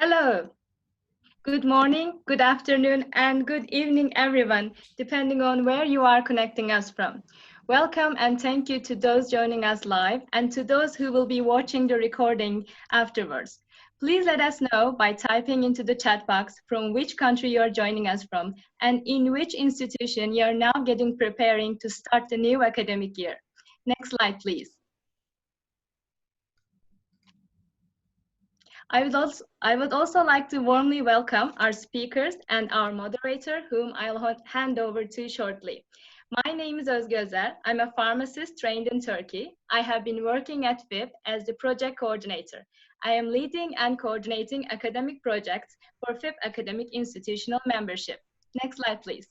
Hello, good morning, good afternoon, and good evening, everyone, depending on where you are connecting us from. Welcome and thank you to those joining us live and to those who will be watching the recording afterwards. Please let us know by typing into the chat box from which country you are joining us from and in which institution you are now getting preparing to start the new academic year. Next slide, please. I would also like to warmly welcome our speakers and our moderator, whom I'll hand over to shortly. My name is Özge Özer. I'm a pharmacist trained in Turkey. I have been working at FIP as the project coordinator. I am leading and coordinating academic projects for FIP Academic Institutional Membership. Next slide, please.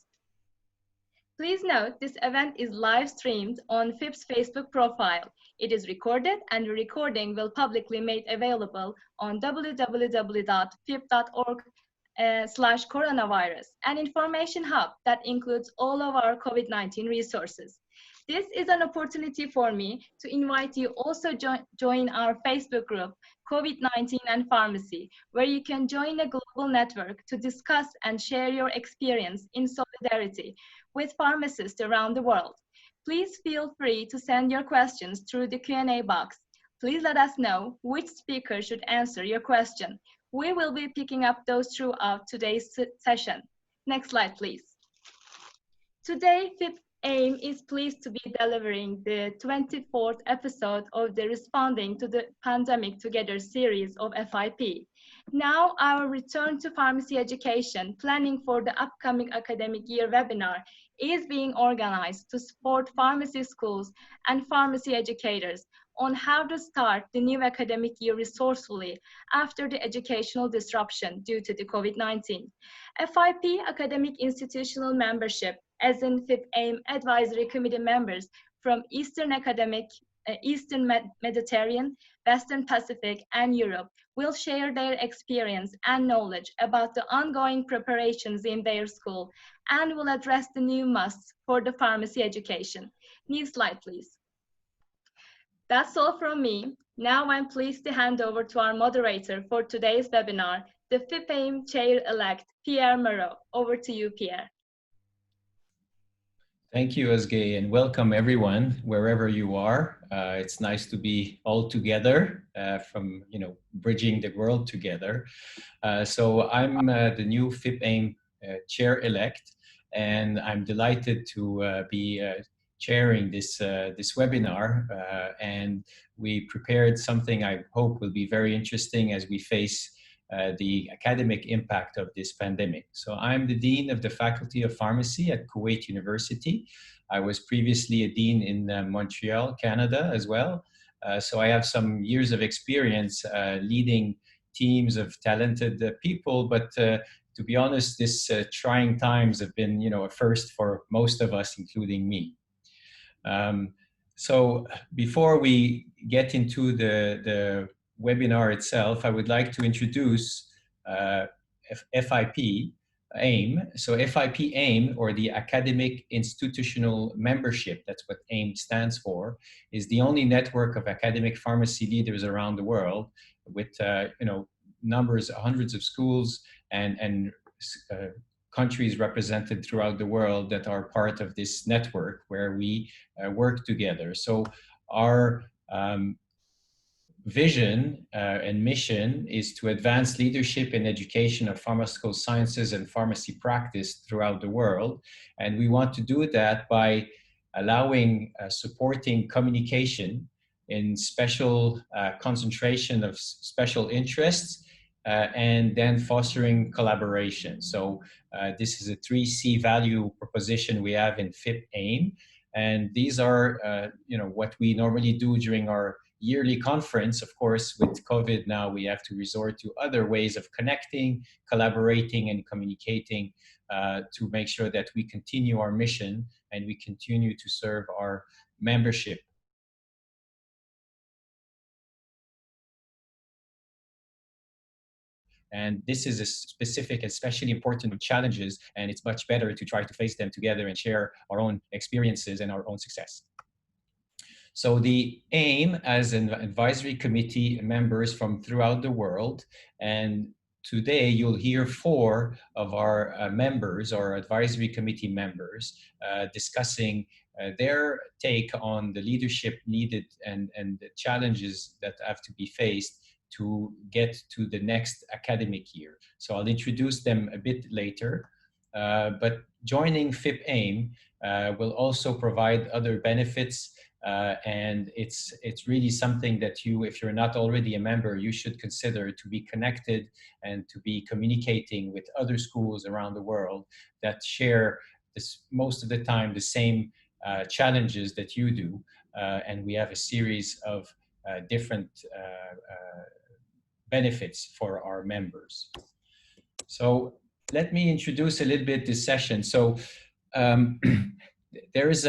Please note this event is live streamed on FIP's Facebook profile. It is recorded and the recording will publicly made available on www.fip.org/coronavirus, an information hub that includes all of our COVID-19 resources. This is an opportunity for me to invite you also join our Facebook group, COVID-19 and Pharmacy, where you can join a global network to discuss and share your experience in solidarity with pharmacists around the world. Please feel free to send your questions through the Q&A box. Please let us know which speaker should answer your question. We will be picking up those throughout today's session. Next slide, please. Today, FIP AIM is pleased to be delivering the 24th episode of the Responding to the Pandemic Together series of FIP. Now, our Return to Pharmacy Education Planning for the Upcoming Academic Year webinar is being organized to support pharmacy schools and pharmacy educators on how to start the new academic year resourcefully after the educational disruption due to the COVID-19. FIP Academic Institutional Membership, as in FIP AIM Advisory Committee members from Eastern Mediterranean, Western Pacific, and Europe will share their experience and knowledge about the ongoing preparations in their school and will address the new musts for the pharmacy education. Next slide, please. That's all from me. Now I'm pleased to hand over to our moderator for today's webinar, the FIP AIM Chair-elect, Pierre Moreau. Over to you, Pierre. Thank you, Özge, and welcome everyone, wherever you are. It's nice to be all together from, bridging the world together. So I'm the new FIP AIM chair-elect, and I'm delighted to be chairing this webinar. And we prepared something I hope will be very interesting as we face the academic impact of this pandemic. So I'm the Dean of the Faculty of Pharmacy at Kuwait University. I was previously a Dean in Montreal, Canada as well. So I have some years of experience leading teams of talented people, but to be honest, this trying times have been, a first for most of us, including me. So before we get into the webinar itself, I would like to introduce FIP AIM. So FIP AIM, or the Academic Institutional Membership, that's what AIM stands for, is the only network of academic pharmacy leaders around the world with numbers, hundreds of schools and countries represented throughout the world that are part of this network where we work together. So our vision and mission is to advance leadership in education of pharmaceutical sciences and pharmacy practice throughout the world. And we want to do that by allowing supporting communication in special concentration of special interests and then fostering collaboration. So this is a 3C value proposition we have in FIP AIM. And these are what we normally do during our yearly conference. Of course, with COVID now, we have to resort to other ways of connecting, collaborating, and communicating to make sure that we continue our mission and we continue to serve our membership. And this is a specific, especially important challenges, and it's much better to try to face them together and share our own experiences and our own success. So the AIM as an advisory committee members from throughout the world, and today you'll hear four of our members, our advisory committee members, discussing their take on the leadership needed and the challenges that have to be faced to get to the next academic year. So I'll introduce them a bit later, but joining FIP-AIM will also provide other benefits, and it's really something that you, if you're not already a member, you should consider, to be connected and to be communicating with other schools around the world that share this, most of the time, the same challenges that you do. And we have a series of different benefits for our members. So let me introduce a little bit this session. So there is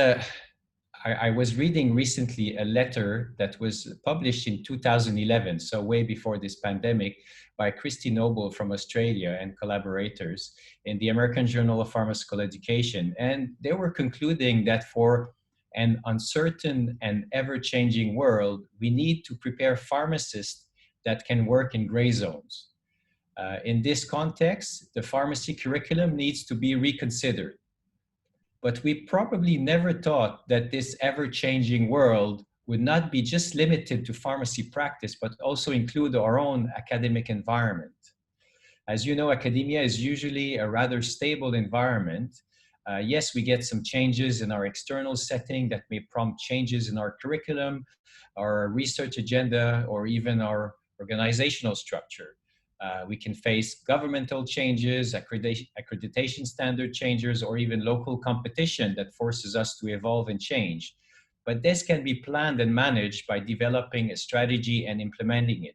I was reading recently a letter that was published in 2011, so way before this pandemic, by Christy Noble from Australia and collaborators in the American Journal of Pharmaceutical Education. And they were concluding that for an uncertain and ever-changing world, we need to prepare pharmacists that can work in gray zones. In this context, the pharmacy curriculum needs to be reconsidered. But we probably never thought that this ever-changing world would not be just limited to pharmacy practice, but also include our own academic environment. As you know, academia is usually a rather stable environment. Yes, we get some changes in our external setting that may prompt changes in our curriculum, our research agenda, or even our organizational structure. We can face governmental changes, accreditation standard changes, or even local competition that forces us to evolve and change. But this can be planned and managed by developing a strategy and implementing it.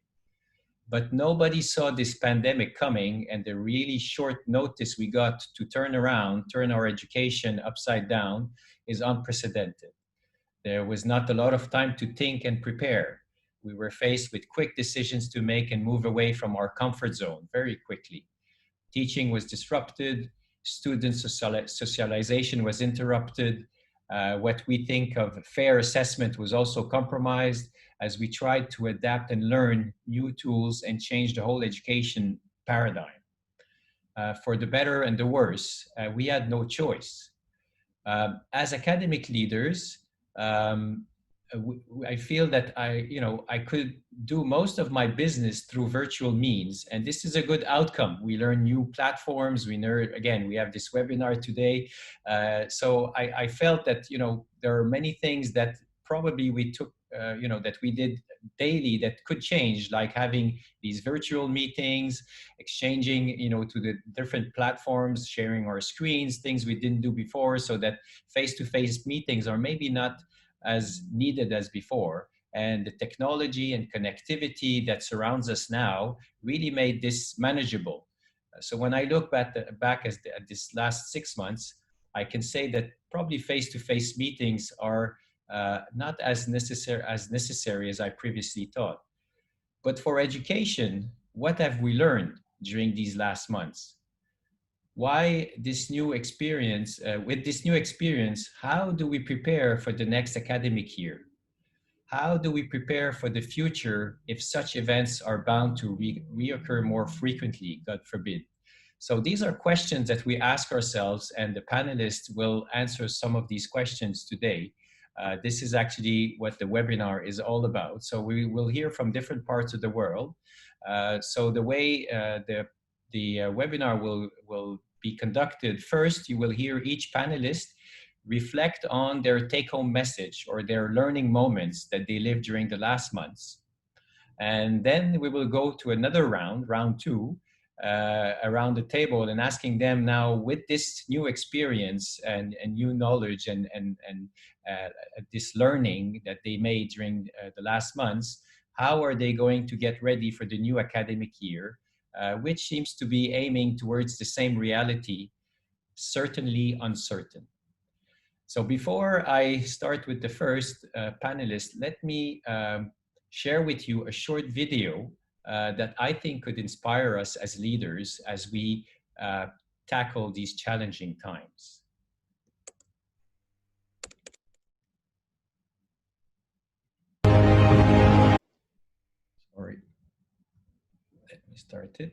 But nobody saw this pandemic coming, and the really short notice we got to turn our education upside down is unprecedented. There was not a lot of time to think and prepare. We were faced with quick decisions to make and move away from our comfort zone very quickly. Teaching was disrupted, student socialization was interrupted. What we think of fair assessment was also compromised as we tried to adapt and learn new tools and change the whole education paradigm. For the better and the worse, we had no choice. As academic leaders, I feel that I could do most of my business through virtual means, and this is a good outcome. We learn new platforms. We have this webinar today. So I felt that there are many things that probably we took that we did daily that could change, like having these virtual meetings, exchanging to the different platforms, sharing our screens, things we didn't do before, so that face-to-face meetings are maybe not as needed as before. And the technology and connectivity that surrounds us now really made this manageable. So when I look back at this last 6 months, I can say that probably face-to-face meetings are not as necessary as I previously thought. But for education, what have we learned during these last months? Why this new experience? With this new experience, how do we prepare for the next academic year? How do we prepare for the future if such events are bound to reoccur more frequently, God forbid? So these are questions that we ask ourselves, and the panelists will answer some of these questions today. This is actually what the webinar is all about. So we will hear from different parts of the world. So the way the webinar will be conducted: first, you will hear each panelist reflect on their take-home message or their learning moments that they lived during the last months. And then we will go to another round two, around the table, and asking them now, with this new experience and new knowledge and this learning that they made during the last months, how are they going to get ready for the new academic year, which seems to be aiming towards the same reality, certainly uncertain. So before I start with the first panelist, let me share with you a short video that I think could inspire us as leaders as we tackle these challenging times. Sorry. Let me start it.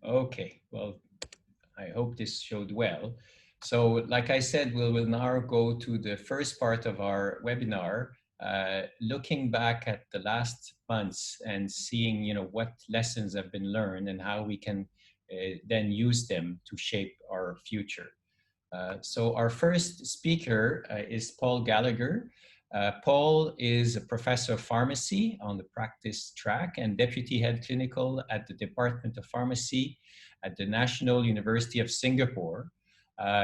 Okay, well, I hope this showed well. So like I said, we will now go to the first part of our webinar, looking back at the last months and seeing, what lessons have been learned and how we can then use them to shape our future. So our first speaker is Paul Gallagher. Paul is a professor of pharmacy on the practice track and deputy head clinical at the Department of Pharmacy at the National University of Singapore.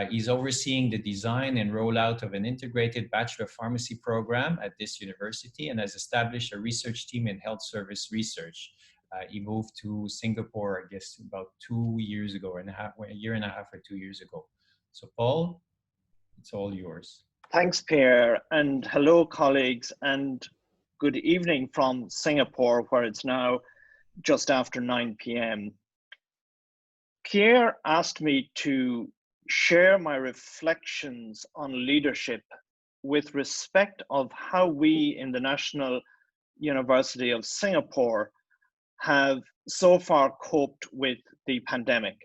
He's overseeing the design and rollout of an integrated Bachelor of Pharmacy program at this university and has established a research team in health service research. He moved to Singapore, I guess, about 2 years ago, a year and a half or 2 years ago. So Paul, it's all yours. Thanks, Pierre, and hello, colleagues, and good evening from Singapore, where it's now just after 9 p.m. Pierre asked me to share my reflections on leadership with respect of how we in the National University of Singapore have so far coped with the pandemic.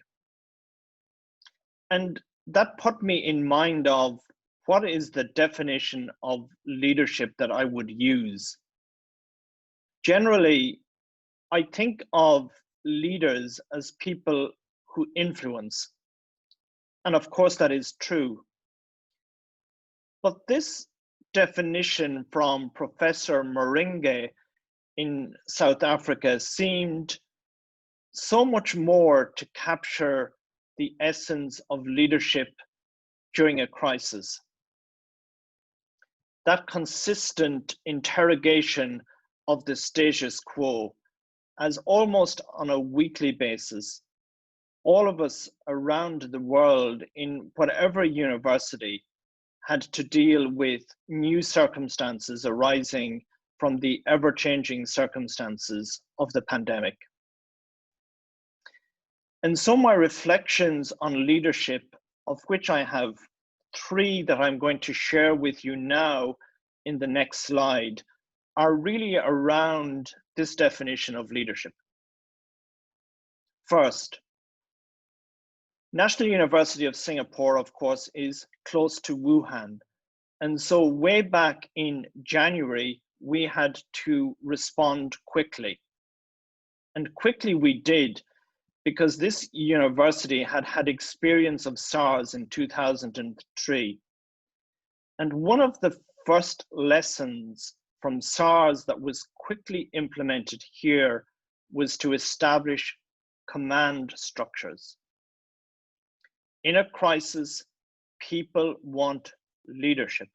And that put me in mind of what is the definition of leadership that I would use. Generally, I think of leaders as people who influence. And of course, that is true. But this definition from Professor Moringe in South Africa seemed so much more to capture the essence of leadership during a crisis. That consistent interrogation of the status quo, as almost on a weekly basis, all of us around the world in whatever university had to deal with new circumstances arising from the ever-changing circumstances of the pandemic. And so my reflections on leadership, of which I have 3 that I'm going to share with you now in the next slide, are really around this definition of leadership. First, National University of Singapore, of course, is close to Wuhan. And so way back in January, we had to respond quickly. And quickly we did, because this university had had experience of SARS in 2003. And one of the first lessons from SARS that was quickly implemented here was to establish command structures. In a crisis, people want leadership.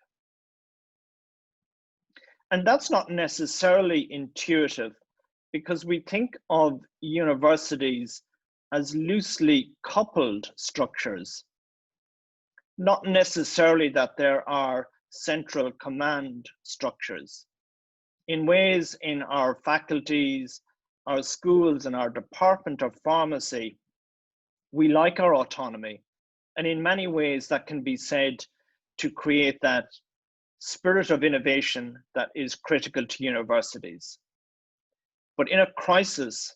And that's not necessarily intuitive, because we think of universities as loosely coupled structures, not necessarily that there are central command structures. In ways, in our faculties, our schools, and our Department of Pharmacy, we like our autonomy. And in many ways, that can be said to create that spirit of innovation that is critical to universities. But in a crisis,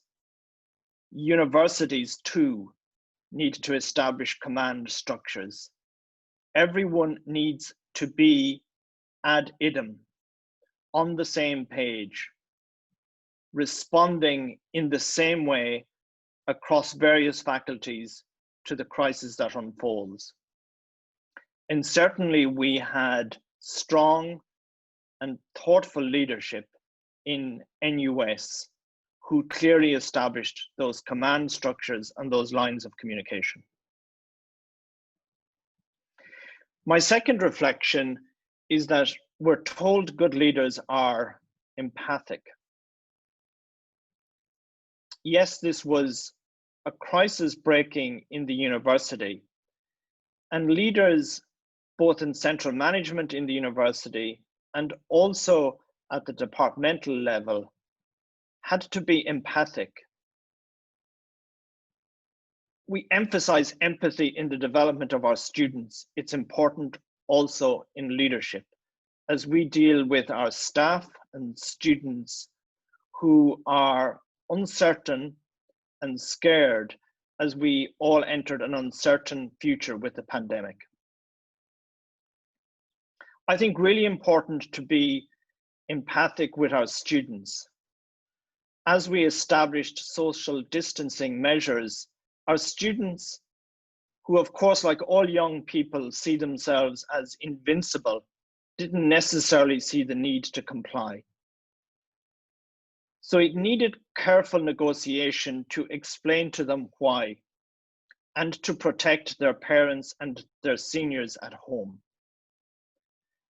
universities too need to establish command structures. Everyone needs to be ad idem, on the same page, responding in the same way across various faculties to the crisis that unfolds. And certainly we had strong and thoughtful leadership in NUS who clearly established those command structures and those lines of communication. My second reflection is that we're told good leaders are empathic. Yes, this was a crisis breaking in the university, and leaders both in central management in the university and also at the departmental level had to be empathic. We emphasize empathy in the development of our students. It's important also in leadership as we deal with our staff and students who are uncertain and scared as we all entered an uncertain future with the pandemic. I think really important to be empathic with our students. As we established social distancing measures, our students, who of course, like all young people, see themselves as invincible, didn't necessarily see the need to comply. So it needed careful negotiation to explain to them why, and to protect their parents and their seniors at home.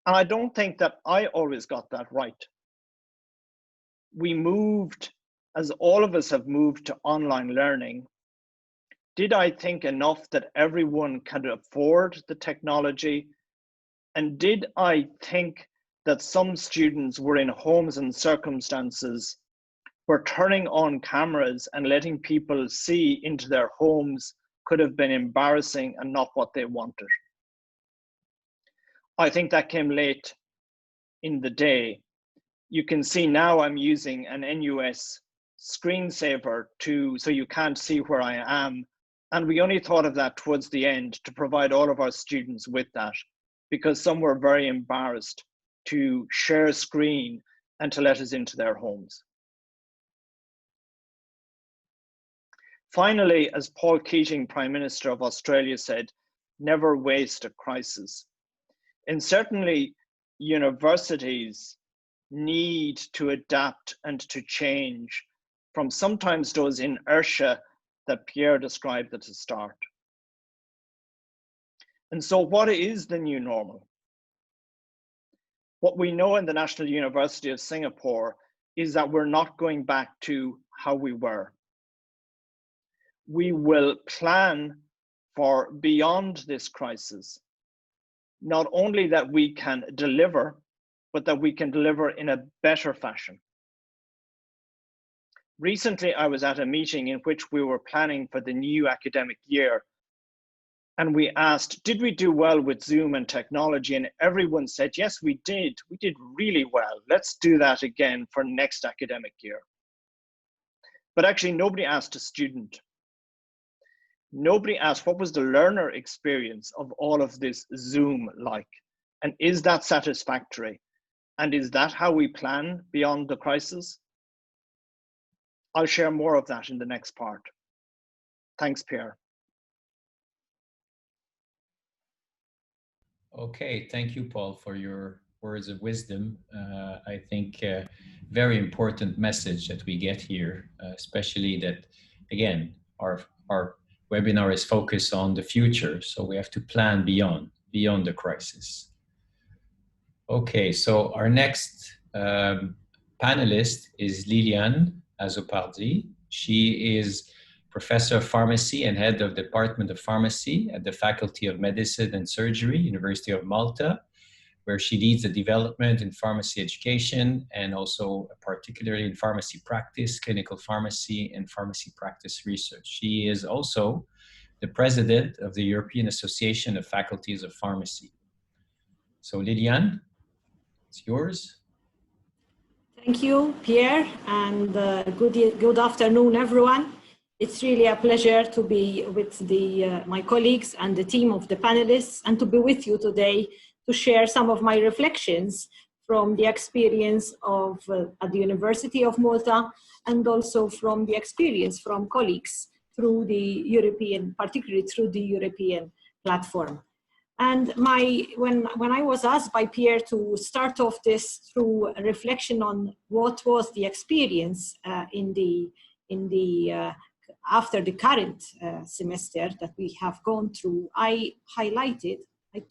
And I don't think that I always got that right. We moved, as all of us have moved to online learning. Did I think enough that everyone can afford the technology? And did I think that some students were in homes and circumstances where turning on cameras and letting people see into their homes could have been embarrassing and not what they wanted? I think that came late in the day. You can see now I'm using an NUS screensaver so you can't see where I am. And we only thought of that towards the end to provide all of our students with that, because some were very embarrassed to share a screen and to let us into their homes. Finally, as Paul Keating, Prime Minister of Australia, said, never waste a crisis. And certainly universities need to adapt and to change from sometimes those inertia that Pierre described at the start. And so what is the new normal? What we know in the National University of Singapore is that we're not going back to how we were. We will plan for beyond this crisis, not only that we can deliver, but that we can deliver in a better fashion. Recently, I was at a meeting in which we were planning for the new academic year. And we asked, did we do well with Zoom and technology? And everyone said, yes, we did. We did really well. Let's do that again for next academic year. But actually, nobody asked a student. Nobody asked what was the learner experience of all of this Zoom like? And is that satisfactory? And is that how we plan beyond the crisis? I'll share more of that in the next part. Thanks, Pierre. Okay, thank you, Paul, for your words of wisdom. I think very important message that we get here, especially that, again, our webinar is focused on the future, so we have to plan beyond the crisis. Okay, so our next panelist is Liliane Azopardi. She is Professor of Pharmacy and Head of Department of Pharmacy at the Faculty of Medicine and Surgery, University of Malta, where she leads the development in pharmacy education and also particularly in pharmacy practice, clinical pharmacy, and pharmacy practice research. She is also the president of the European Association of Faculties of Pharmacy. So Liliane, it's yours. Thank you, Pierre, and good afternoon, everyone. It's really a pleasure to be with my colleagues and the team of the panelists and to be with you today to share some of my reflections from the experience of at the University of Malta and also from the experience from colleagues through the European, particularly through the European platform. And when I was asked by Pierre to start off this through a reflection on what was the experience after the current semester that we have gone through, I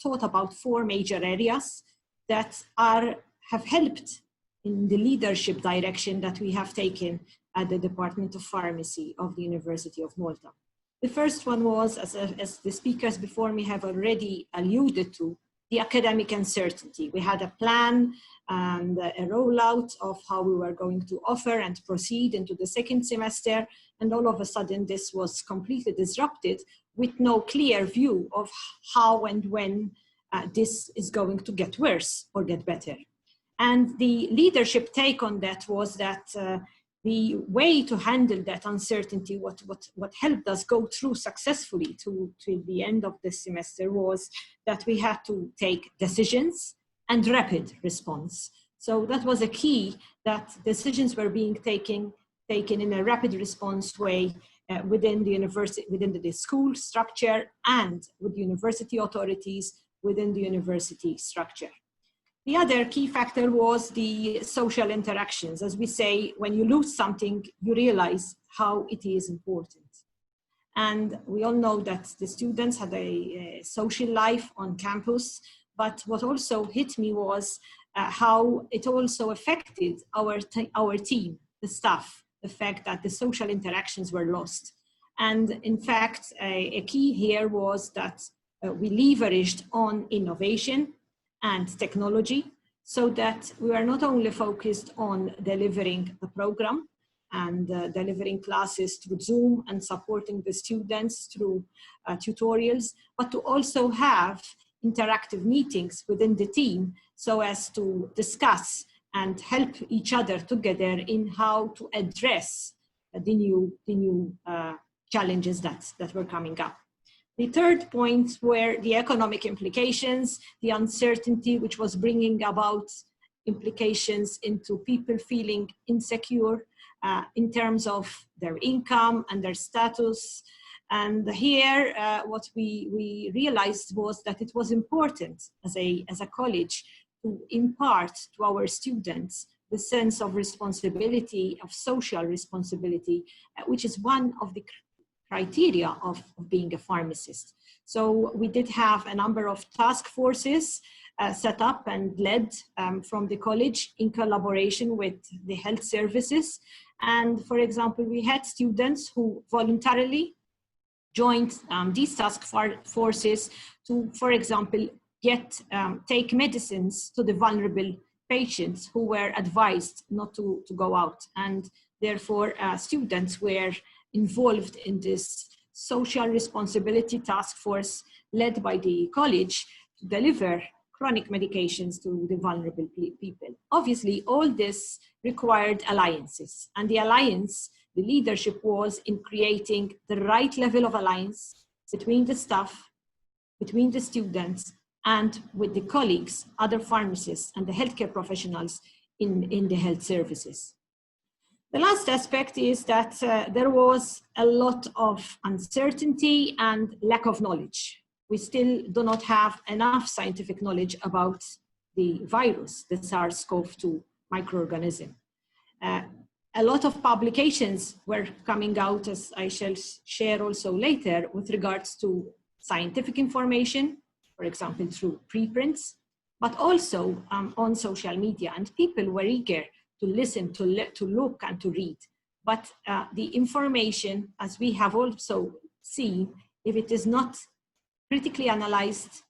thought about 4 major areas that have helped in the leadership direction that we have taken at the Department of Pharmacy of the University of Malta. The first one was, as the speakers before me have already alluded to, the academic uncertainty. We had a plan and a rollout of how we were going to offer and proceed into the second semester, and all of a sudden this was completely disrupted with no clear view of how and when this is going to get worse or get better. And the leadership take on that was that the way to handle that uncertainty, what helped us go through successfully to the end of the semester, was that we had to take decisions and rapid response. So that was a key, that decisions were being taken in a rapid response way within the university, within the school structure, and with university authorities within the university structure. The other key factor was the social interactions. As we say, when you lose something, you realize how it is important. And we all know that the students had a social life on campus, but what also hit me was how it also affected our team, the staff, the fact that the social interactions were lost. And in fact, a key here was that we leveraged on innovation and technology, so that we are not only focused on delivering the program and delivering classes through Zoom and supporting the students through tutorials, but to also have interactive meetings within the team so as to discuss and help each other together in how to address the new challenges that were coming up. The third point were the economic implications, the uncertainty which was bringing about implications into people feeling insecure in terms of their income and their status. And here, what we realized was that it was important as a college to impart to our students the sense of responsibility, of social responsibility, which is one of the criteria of being a pharmacist. So we did have a number of task forces set up and led from the college in collaboration with the health services. And for example, we had students who voluntarily joined these task forces to, for example, take medicines to the vulnerable patients who were advised not to go out. And therefore, students were involved in this social responsibility task force led by the college to deliver chronic medications to the vulnerable people. Obviously, all this required alliances, and the alliance, the leadership was in creating the right level of alliance between the staff, between the students, and with the colleagues, other pharmacists, and the healthcare professionals in the health services. The last aspect is that there was a lot of uncertainty and lack of knowledge. We still do not have enough scientific knowledge about the virus, the SARS-CoV-2 microorganism. A lot of publications were coming out, as I shall share also later, with regards to scientific information, for example, through preprints, but also on social media, and people were eager to listen, to look, and to read. But the information, as we have also seen, if it is not critically analyzed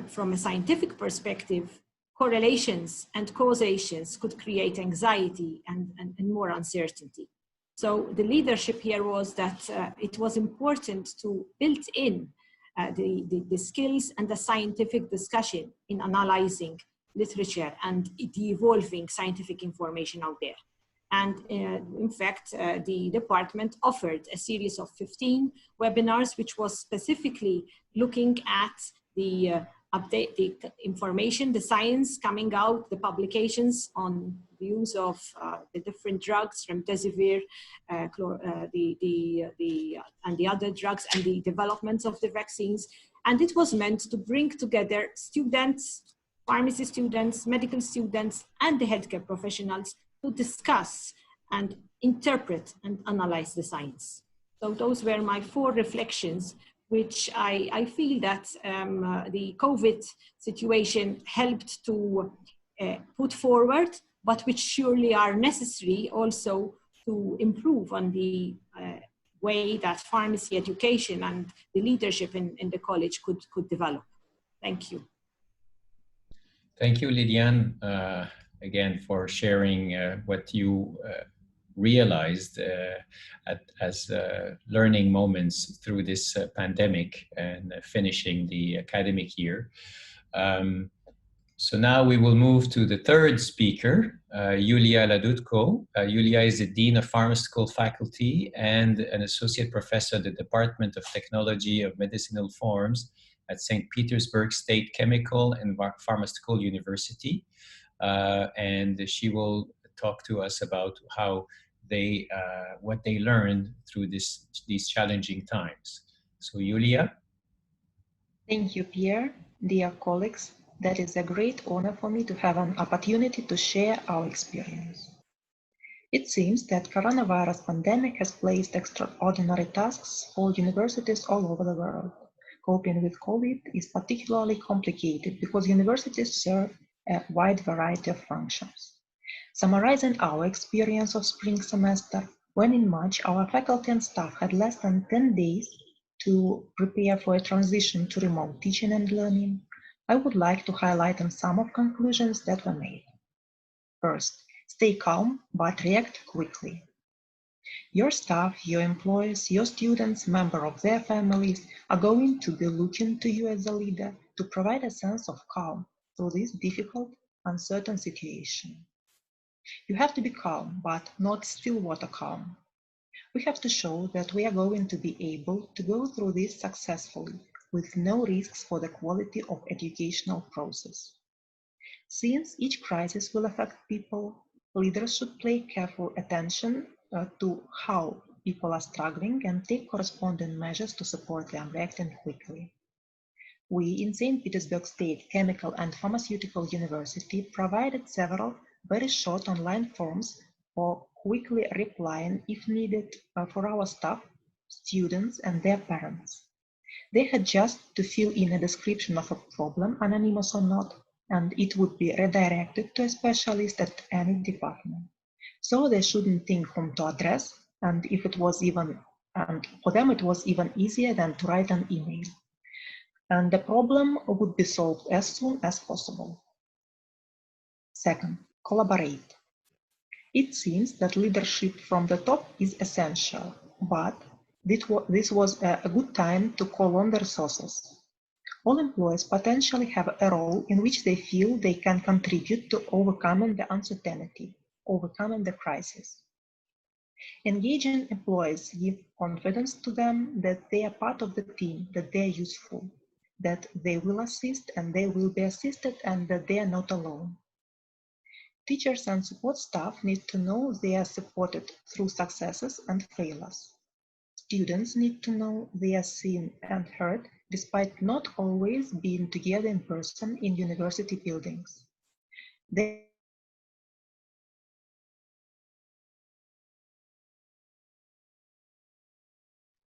from a scientific perspective, correlations and causations could create anxiety and more uncertainty. So the leadership here was that it was important to build in the skills and the scientific discussion in analyzing literature and the evolving scientific information out there. And in fact, the department offered a series of 15 webinars, which was specifically looking at the information, the science coming out, the publications on the use of the different drugs, remdesivir, and the other drugs, and the developments of the vaccines. And it was meant to bring together students, pharmacy students, medical students, and the healthcare professionals to discuss and interpret and analyze the science. So those were my 4 reflections which I feel that the COVID situation helped to put forward, but which surely are necessary also to improve on the way that pharmacy education and the leadership in the college could develop. Thank you. Thank you, Lydiane, again, for sharing what you realized as learning moments through this pandemic and finishing the academic year. So now we will move to the third speaker, Yulia Ladutko. Yulia is the Dean of Pharmaceutical Faculty and an Associate Professor at the Department of Technology of Medicinal Forms at St. Petersburg State Chemical and Pharmaceutical University. And she will talk to us about how they, what they learned through these challenging times. So Yulia. Thank you, Pierre. Dear colleagues, that is a great honor for me to have an opportunity to share our experience. It seems that coronavirus pandemic has placed extraordinary tasks for universities all over the world. Coping with COVID is particularly complicated because universities serve a wide variety of functions. Summarizing our experience of spring semester, when in March our faculty and staff had less than 10 days to prepare for a transition to remote teaching and learning, I would like to highlight some of conclusions that were made. First, stay calm but react quickly. Your staff, your employees, your students, members of their families are going to be looking to you as a leader to provide a sense of calm through this difficult, uncertain situation. You have to be calm, but not still water calm. We have to show that we are going to be able to go through this successfully with no risks for the quality of educational process. Since each crisis will affect people, leaders should pay careful attention to how people are struggling and take corresponding measures to support them reacting quickly. We in St. Petersburg State Chemical and Pharmaceutical University provided several very short online forms for quickly replying if needed for our staff, students, and their parents. They had just to fill in a description of a problem, anonymous or not, and it would be redirected to a specialist at any department. So they shouldn't think whom to address, and for them it was even easier than to write an email. And the problem would be solved as soon as possible. Second, collaborate. It seems that leadership from the top is essential, but this was a good time to call on the resources. All employees potentially have a role in which they feel they can contribute to overcoming the uncertainty, overcoming the crisis. Engaging employees give confidence to them that they are part of the team, that they are useful, that they will assist and they will be assisted, and that they are not alone. Teachers and support staff need to know they are supported through successes and failures. Students need to know they are seen and heard despite not always being together in person in university buildings.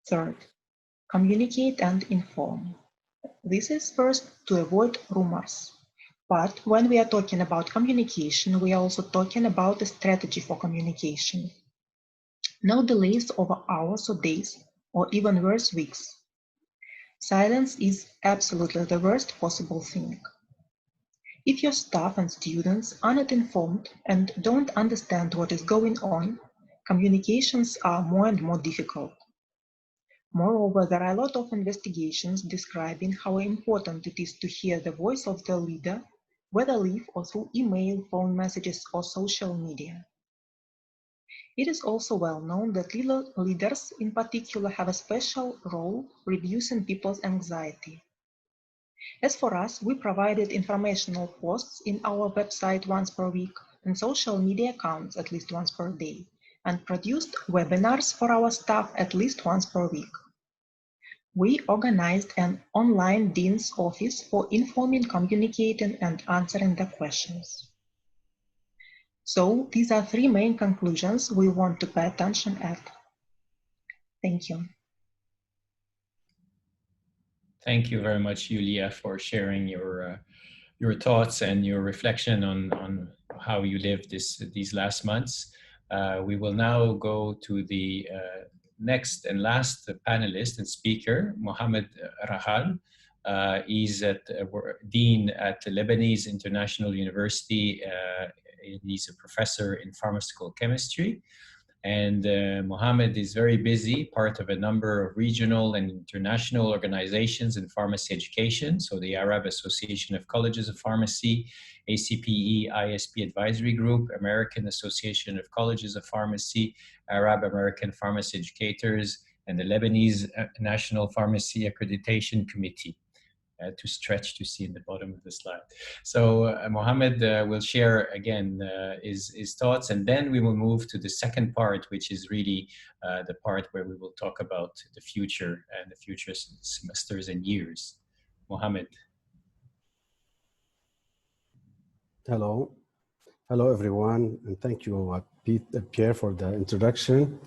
Third, communicate and inform. This is first to avoid rumors. But when we are talking about communication, we are also talking about a strategy for communication. No delays over hours or days, or even worse, weeks. Silence is absolutely the worst possible thing. If your staff and students are not informed and don't understand what is going on, communications are more and more difficult. Moreover, there are a lot of investigations describing how important it is to hear the voice of the leader, whether live or through email, phone messages, or social media. It is also well known that leaders in particular have a special role reducing people's anxiety. As for us, we provided informational posts in our website once per week and social media accounts at least once per day, and produced webinars for our staff at least once per week. We organized an online dean's office for informing, communicating, and answering the questions. So these are three main conclusions we want to pay attention at. Thank you. Thank you very much, Yulia, for sharing your thoughts and your reflection on how you lived these last months. We will now go to the next and last panelist and speaker, Mohammed Rahal. He's Dean at the Lebanese International University. He's a professor in pharmaceutical chemistry. And Mohammed is very busy, part of a number of regional and international organizations in pharmacy education. So the Arab Association of Colleges of Pharmacy, ACPE, ISP Advisory Group, American Association of Colleges of Pharmacy, Arab American Pharmacy Educators, and the Lebanese National Pharmacy Accreditation Committee. To stretch to see in the bottom of the slide. So Mohammed will share again his thoughts, and then we will move to the second part, which is really the part where we will talk about the future and the future semesters and years. Mohammed. Hello. Hello, everyone, and thank you, Pierre, for the introduction.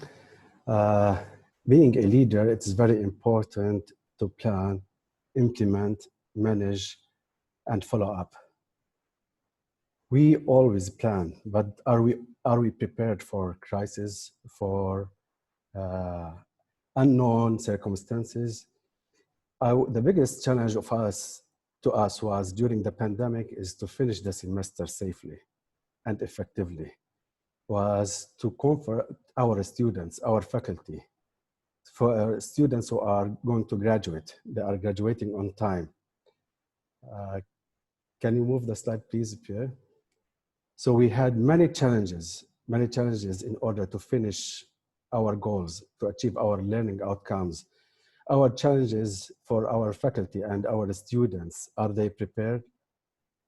Being a leader, it's very important to plan, implement, manage, and follow up. We always plan, but are we prepared for crisis, for unknown circumstances? The biggest challenge to us was during the pandemic is to finish the semester safely and effectively, was to comfort our students, our faculty. For students who are going to graduate, they are graduating on time. Can you move the slide, please, Pierre? So we had many challenges in order to finish our goals, to achieve our learning outcomes. Our challenges for our faculty and our students, are they prepared?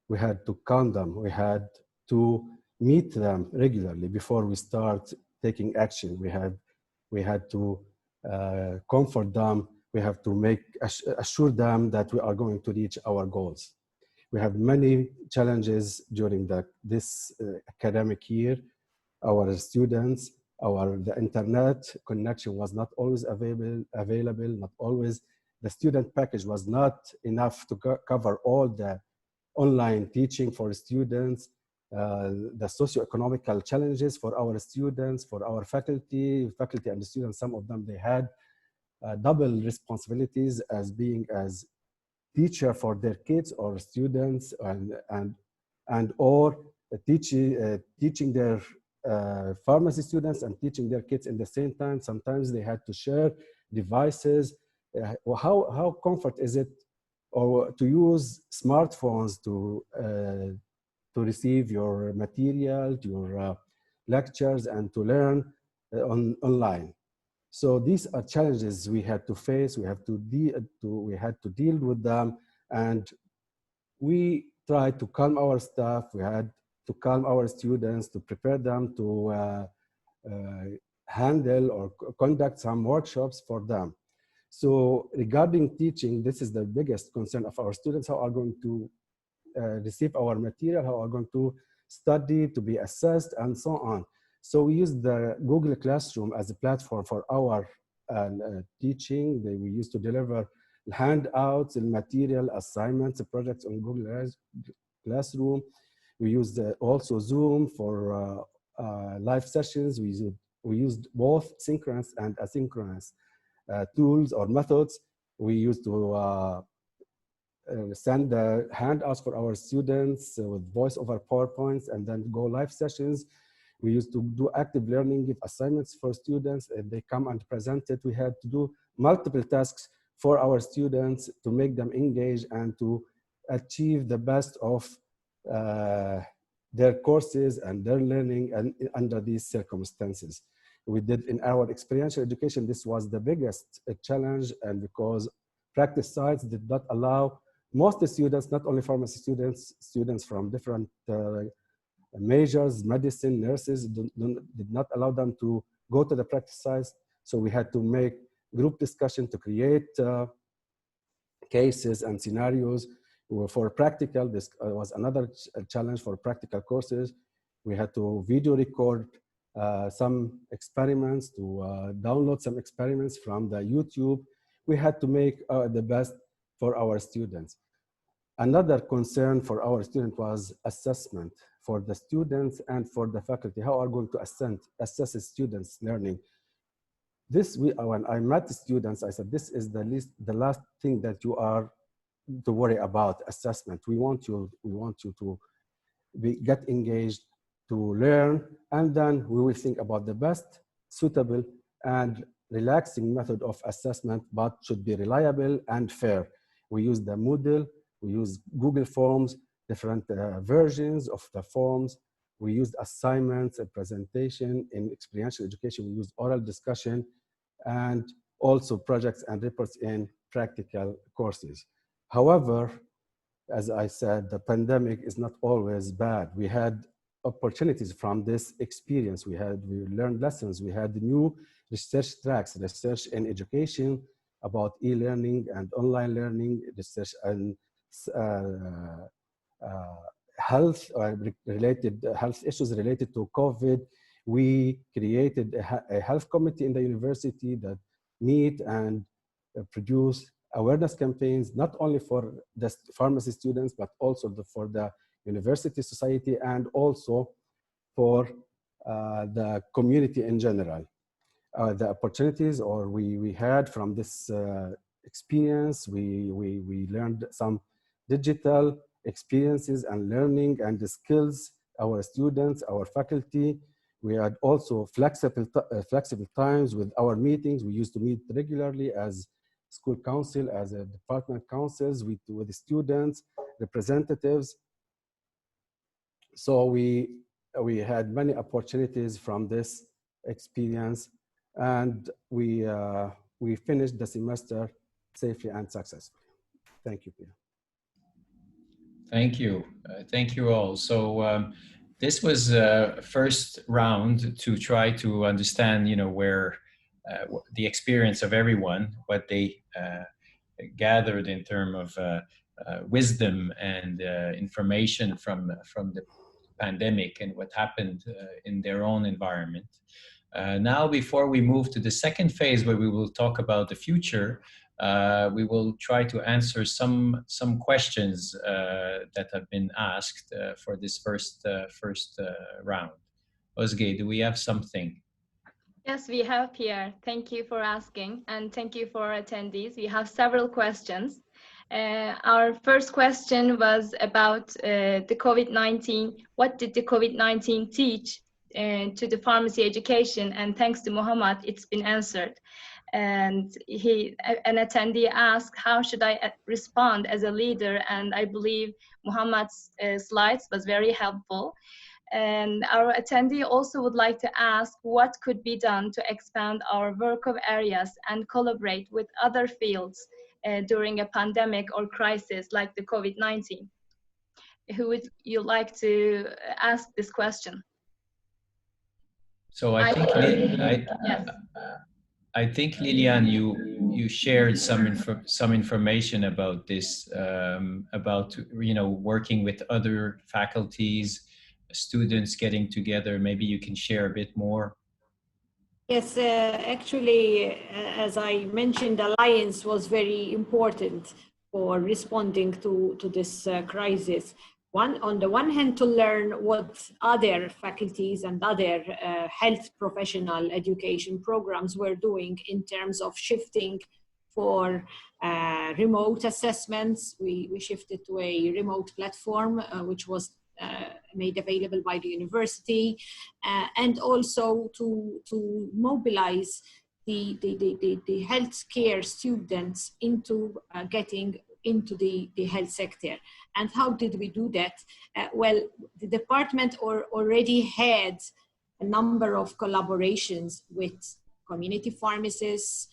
We had to calm them. We had to meet them regularly before we start taking action. We had to comfort them. We have to assure them that we are going to reach our goals. We have many challenges during this academic year. Our students, the internet connection was not always available, not always. The student package was not enough to cover all the online teaching for students, the socioeconomical challenges for our students, for our faculty and students. Some of them, they had double responsibilities as being as teacher for their kids or students, or teaching their pharmacy students and teaching their kids in the same time. Sometimes they had to share devices. How comfort is it, or to use smartphones to receive your material, your lectures, and to learn online. So these are challenges we had to face. We had to deal with them, and we tried to calm our staff. We had to calm our students, to prepare them to handle or conduct some workshops for them. So regarding teaching, this is the biggest concern of our students: how are going to receive our material, how are going to study, to be assessed, and so on. So we use the Google Classroom as a platform for our teaching. We used to deliver handouts and material, assignments, projects on Google Classroom. We used also Zoom for live sessions. We used both synchronous and asynchronous tools or methods. We used to send the handouts for our students with voice over PowerPoints, and then go live sessions. We used to do active learning, give assignments for students, and they come and present it. We had to do multiple tasks for our students to make them engage and to achieve the best of their courses and their learning and under these circumstances. We did in our experiential education, this was the biggest challenge, and because practice sites did not allow most of the students, not only pharmacy students, students from different majors, medicine, nurses, did not allow them to go to the practice sites. So we had to make group discussion to create cases and scenarios. For practical, this was another challenge for practical courses. We had to video record some experiments, to download some experiments from the YouTube. We had to make the best for our students. Another concern for our students was assessment for the students and for the faculty. How are we going to assess students' learning? This, when I met the students, I said, this is the last thing that you are to worry about, assessment. We want you to get engaged, to learn, and then we will think about the best, suitable, and relaxing method of assessment, but should be reliable and fair. We use the Moodle, we use Google Forms, different versions of the forms. We used assignments, a presentation. In experiential education, we use oral discussion, and also projects and reports in practical courses. However, as I said, the pandemic is not always bad. We had opportunities from this experience. We learned lessons. We had new research tracks, research in education about e-learning and online learning, research and health related health issues related to COVID. We created a health committee in the university that meet and produce awareness campaigns, not only for the pharmacy students, but also for the university society and also for the community in general. The opportunities we had from this experience, we learned some digital experiences and learning and the skills, our students, our faculty. We had also flexible times with our meetings. We used to meet regularly as school council, as a department councils with the students, representatives. So we had many opportunities from this experience, and we finished the semester safely and successfully. Thank you, Peter. Thank you. Thank you all. So this was first round to try to understand, where the experience of everyone, what they gathered in terms of wisdom and information from the pandemic and what happened in their own environment. Now, before we move to the second phase where we will talk about the future, we will try to answer some questions that have been asked for this first round. Özge, do we have something? Yes, we have, Pierre. Thank you for asking, and thank you for attendees. We have several questions. Our first question was about the COVID-19. What did the COVID-19 teach to the pharmacy education? And thanks to Muhammad, it's been answered. And an attendee asked, how should I respond as a leader? And I believe Muhammad's slides was very helpful. And our attendee also would like to ask what could be done to expand our work of areas and collaborate with other fields during a pandemic or crisis like the COVID-19. Who would you like to ask this question? So I think Lilian, you shared some information about this, about working with other faculties, students getting together. Maybe you can share a bit more. Yes, actually, as I mentioned, alliance was very important for responding to this crisis. On the one hand, to learn what other faculties and other health professional education programs were doing in terms of shifting for remote assessments. We shifted to a remote platform, which was made available by the university, and also to mobilize the healthcare students into getting into the health sector. And how did we do that? Well, the department already had a number of collaborations with community pharmacists,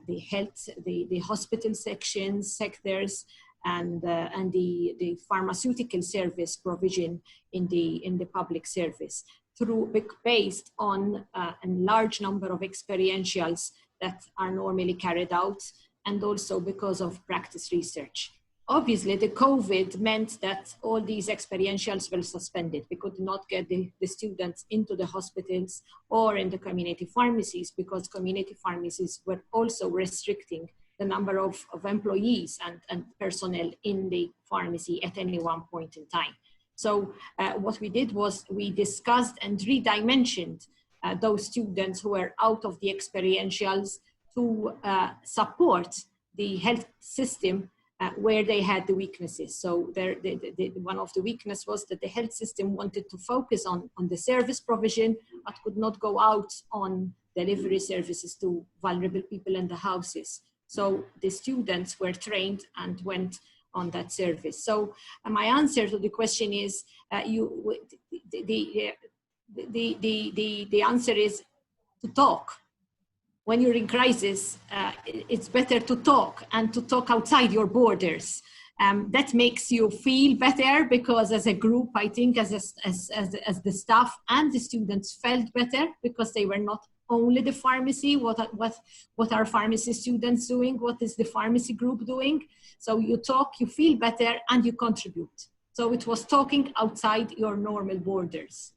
the hospital sectors, and the pharmaceutical service provision in the public service, based on a large number of experientials that are normally carried out, and also because of practice research. Obviously, the COVID meant that all these experientials were suspended. We could not get the students into the hospitals or in the community pharmacies, because community pharmacies were also restricting the number of employees and personnel in the pharmacy at any one point in time. So what we did was we discussed and redimensioned those students who were out of the experientials to support the health system where they had the weaknesses. So one of the weaknesses was that the health system wanted to focus on the service provision, but could not go out on delivery services to vulnerable people in the houses. So the students were trained and went on that service. So my answer to the question is, the answer is to talk. When you're in crisis, it's better to talk and to talk outside your borders. That makes you feel better because as a group, I think as the staff and the students felt better because they were not only the pharmacy, what are pharmacy students doing, what is the pharmacy group doing. So you talk, you feel better, and you contribute. So it was talking outside your normal borders.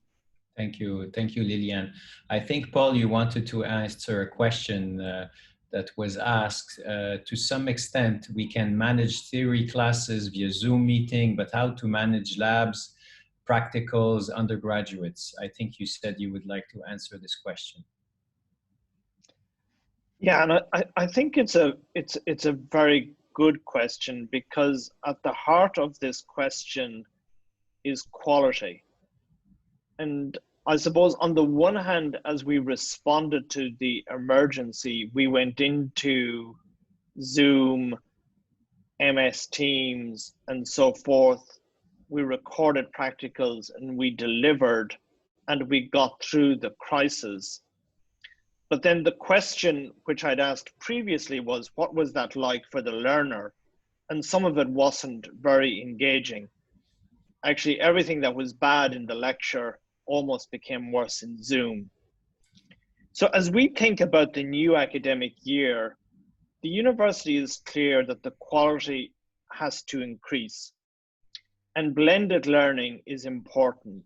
Thank you, Lilian. I think, Paul, you wanted to answer a question that was asked. To some extent, we can manage theory classes via Zoom meeting, but how to manage labs, practicals, undergraduates? I think you said you would like to answer this question. Yeah, and I think it's a very good question, because at the heart of this question is quality. And I suppose on the one hand, as we responded to the emergency, we went into Zoom, MS Teams, and so forth. We recorded practicals and we delivered and we got through the crisis. But then the question which I'd asked previously was, what was that like for the learner? And some of it wasn't very engaging. Actually, everything that was bad in the lecture almost became worse in Zoom. So as we think about the new academic year, the university is clear that the quality has to increase. And blended learning is important.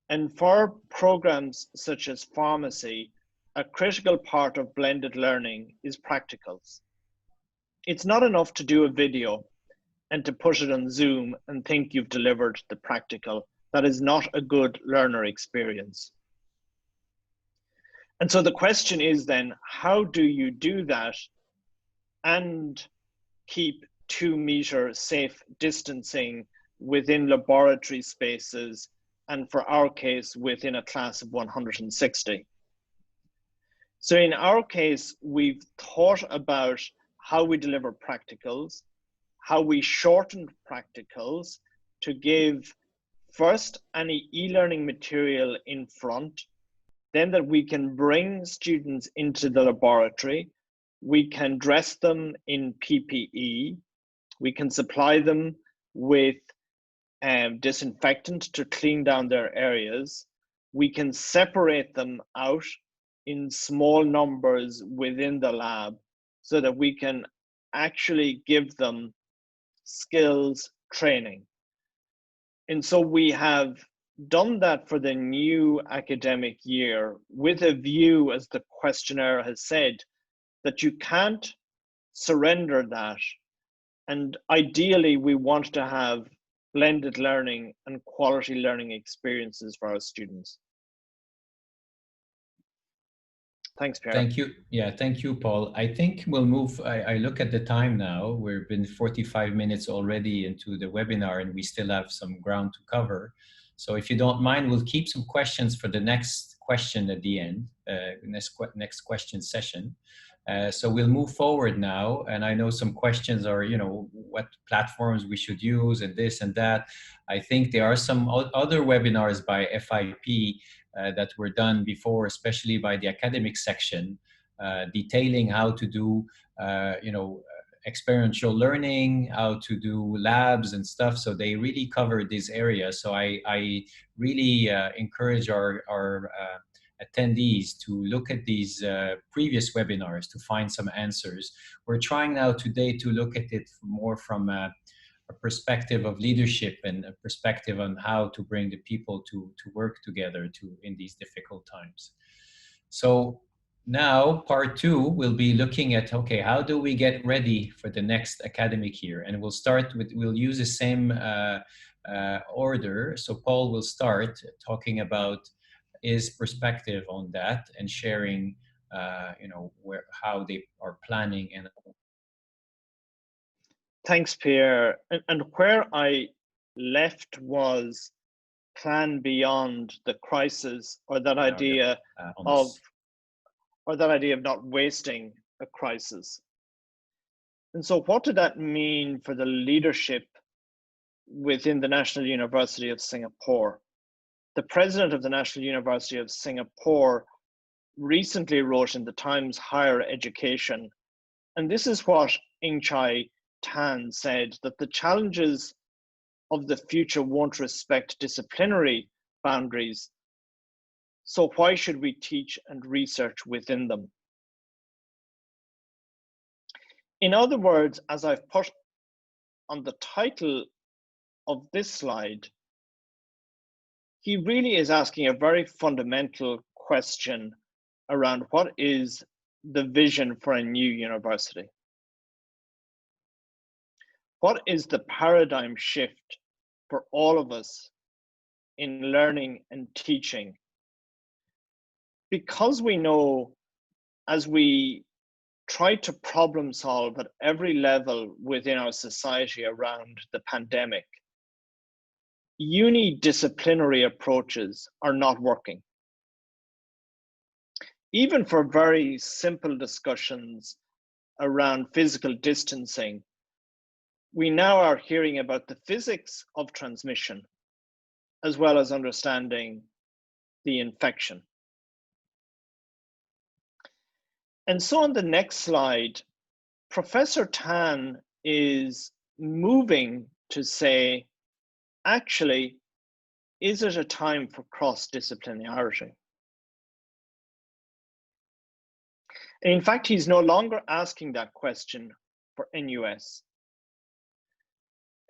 And for programs such as pharmacy, a critical part of blended learning is practicals. It's not enough to do a video and to push it on Zoom and think you've delivered the practical. That is not a good learner experience. And so the question is then, how do you do that and keep 2-meter safe distancing within laboratory spaces, and for our case, within a class of 160? So in our case, we've thought about how we deliver practicals, how we shortened practicals to give first any e-learning material in front, then that we can bring students into the laboratory, we can dress them in PPE, we can supply them with disinfectant to clean down their areas, we can separate them out in small numbers within the lab so that we can actually give them skills training. And so we have done that for the new academic year with a view, as the questionnaire has said, that you can't surrender that. And ideally, we want to have blended learning and quality learning experiences for our students. Thanks, Pierre. Thank you. Yeah, thank you, Paul. I think we'll move, I look at the time now. We've been 45 minutes already into the webinar and we still have some ground to cover. So if you don't mind, we'll keep some questions for the next question at the end, next question session. So we'll move forward now. And I know some questions are, you know, what platforms we should use and this and that. I think there are some other webinars by FIP that were done before, especially by the academic section, detailing how to do, you know, experiential learning, how to do labs and stuff. So they really covered this area. So I really encourage our attendees to look at these previous webinars to find some answers. We're trying now today to look at it more from a perspective of leadership and a perspective on how to bring the people to work together in these difficult times. So Now, part two, we'll be looking at, okay, how do we get ready for the next academic year? And we'll start with, we'll use the same order. So Paul will start talking about his perspective on that and sharing, you know, how they are planning. And thanks, Pierre. And where I left was plan beyond the crisis, or that idea of not wasting a crisis. And so what did that mean for the leadership within the National University of Singapore? The president of the National University of Singapore recently wrote in the Times Higher Education, and this is what Ing Chai Tan said, that the challenges of the future won't respect disciplinary boundaries, so why should we teach and research within them? In other words, as I've put on the title of this slide, he really is asking a very fundamental question around what is the vision for a new university? What is the paradigm shift for all of us in learning and teaching? Because we know, as we try to problem solve at every level within our society around the pandemic, unidisciplinary approaches are not working. Even for very simple discussions around physical distancing, we now are hearing about the physics of transmission, as well as understanding the infection. And so on the next slide, Professor Tan is moving to say, actually, is it a time for cross-disciplinarity? And in fact, he's no longer asking that question for NUS.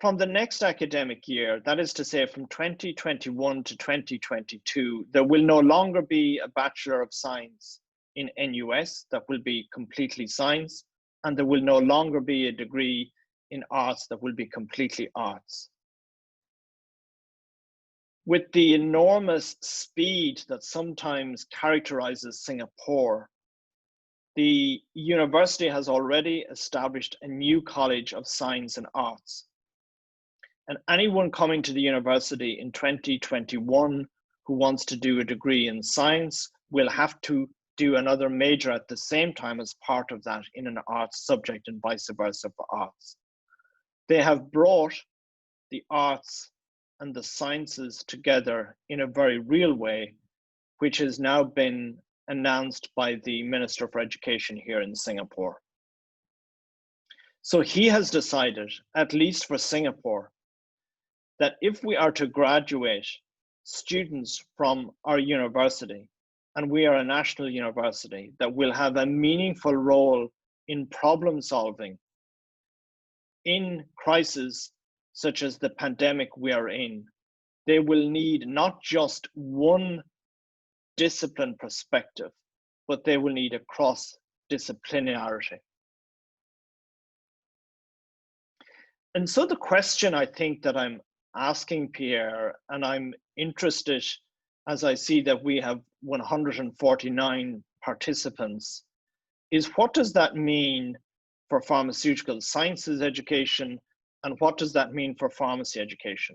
From the next academic year, that is to say from 2021 to 2022, there will no longer be a Bachelor of Science in NUS that will be completely science, and there will no longer be a degree in arts that will be completely arts. With the enormous speed that sometimes characterizes Singapore, the university has already established a new College of Science and Arts. And anyone coming to the university in 2021 who wants to do a degree in science will have to do another major at the same time as part of that in an arts subject, and vice versa for arts. They have brought the arts and the sciences together in a very real way, which has now been announced by the Minister for Education here in Singapore. So he has decided, at least for Singapore, that if we are to graduate students from our university, and we are a national university that will have a meaningful role in problem solving in crises such as the pandemic we are in, they will need not just one discipline perspective, but they will need a cross-disciplinarity. And so the question I think that I'm asking Pierre, and I'm interested as I see that we have 149 participants, is what does that mean for pharmaceutical sciences education, and what does that mean for pharmacy education?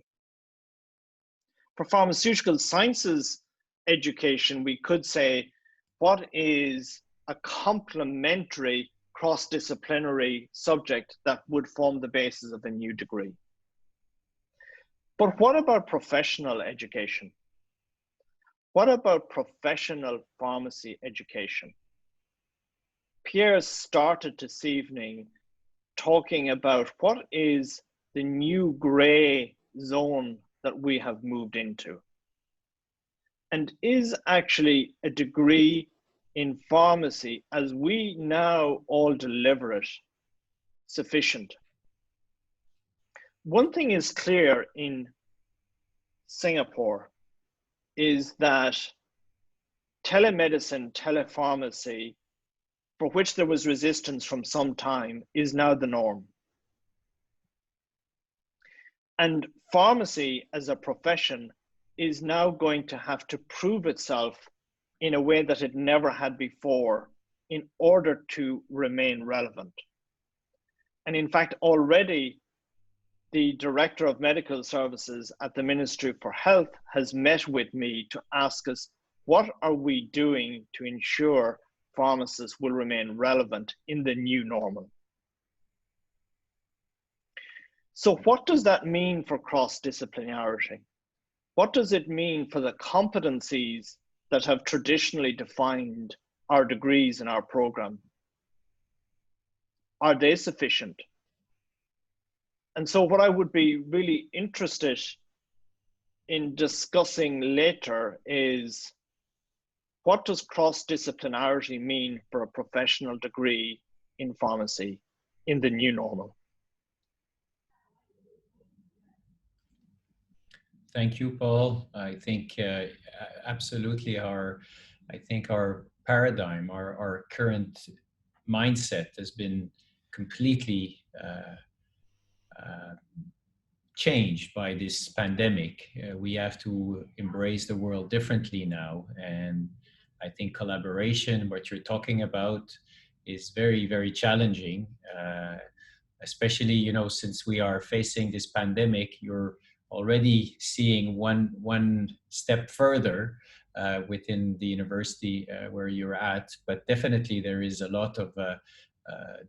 For pharmaceutical sciences education, we could say, what is a complementary cross-disciplinary subject that would form the basis of a new degree? But what about professional education? What about professional pharmacy education? Pierre started this evening talking about what is the new gray zone that we have moved into. And is actually a degree in pharmacy, as we now all deliver it, sufficient? One thing is clear in Singapore is that telemedicine, telepharmacy, for which there was resistance from some time, is now the norm. And pharmacy as a profession is now going to have to prove itself in a way that it never had before in order to remain relevant. And in fact, already the Director of Medical Services at the Ministry for Health has met with me to ask us, what are we doing to ensure pharmacists will remain relevant in the new normal? So what does that mean for cross-disciplinarity? What does it mean for the competencies that have traditionally defined our degrees in our program? Are they sufficient? And so what I would be really interested in discussing later is, what does cross-disciplinarity mean for a professional degree in pharmacy in the new normal? Thank you, Paul. I think absolutely our paradigm, our current mindset has been completely changed by this pandemic. We have to embrace the world differently now. And I think collaboration, what you're talking about, is very, very challenging, especially, you know, since we are facing this pandemic. You're already seeing one step further within the university where you're at, but definitely there is a lot of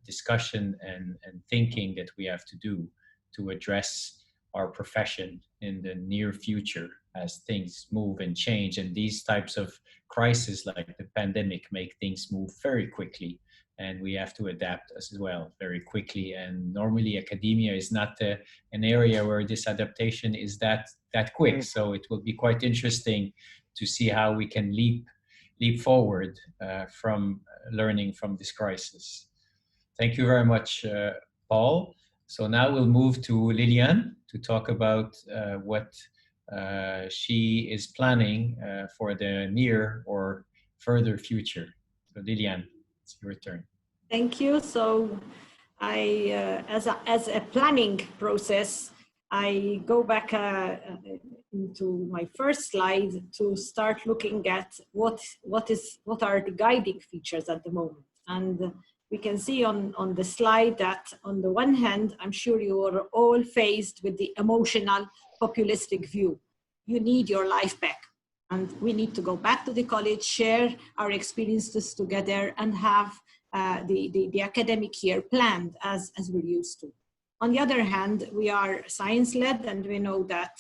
discussion and thinking that we have to do to address our profession in the near future as things move and change. And these types of crises like the pandemic make things move very quickly, and we have to adapt as well very quickly. And normally academia is not an area where this adaptation is that quick. So it will be quite interesting to see how we can leap forward from learning from this crisis. Thank you very much, Paul. So now we'll move to Liliane to talk about what she is planning for the near or further future. So Liliane, it's your turn. Thank you. So I, as a planning process, I go back into my first slide to start looking at what are the guiding features at the moment. And we can see on the slide that on the one hand, I'm sure you are all faced with the emotional populistic view. You need your life back, and we need to go back to the college, share our experiences together, and have the academic year planned as we're used to. On the other hand, we are science-led, and we know that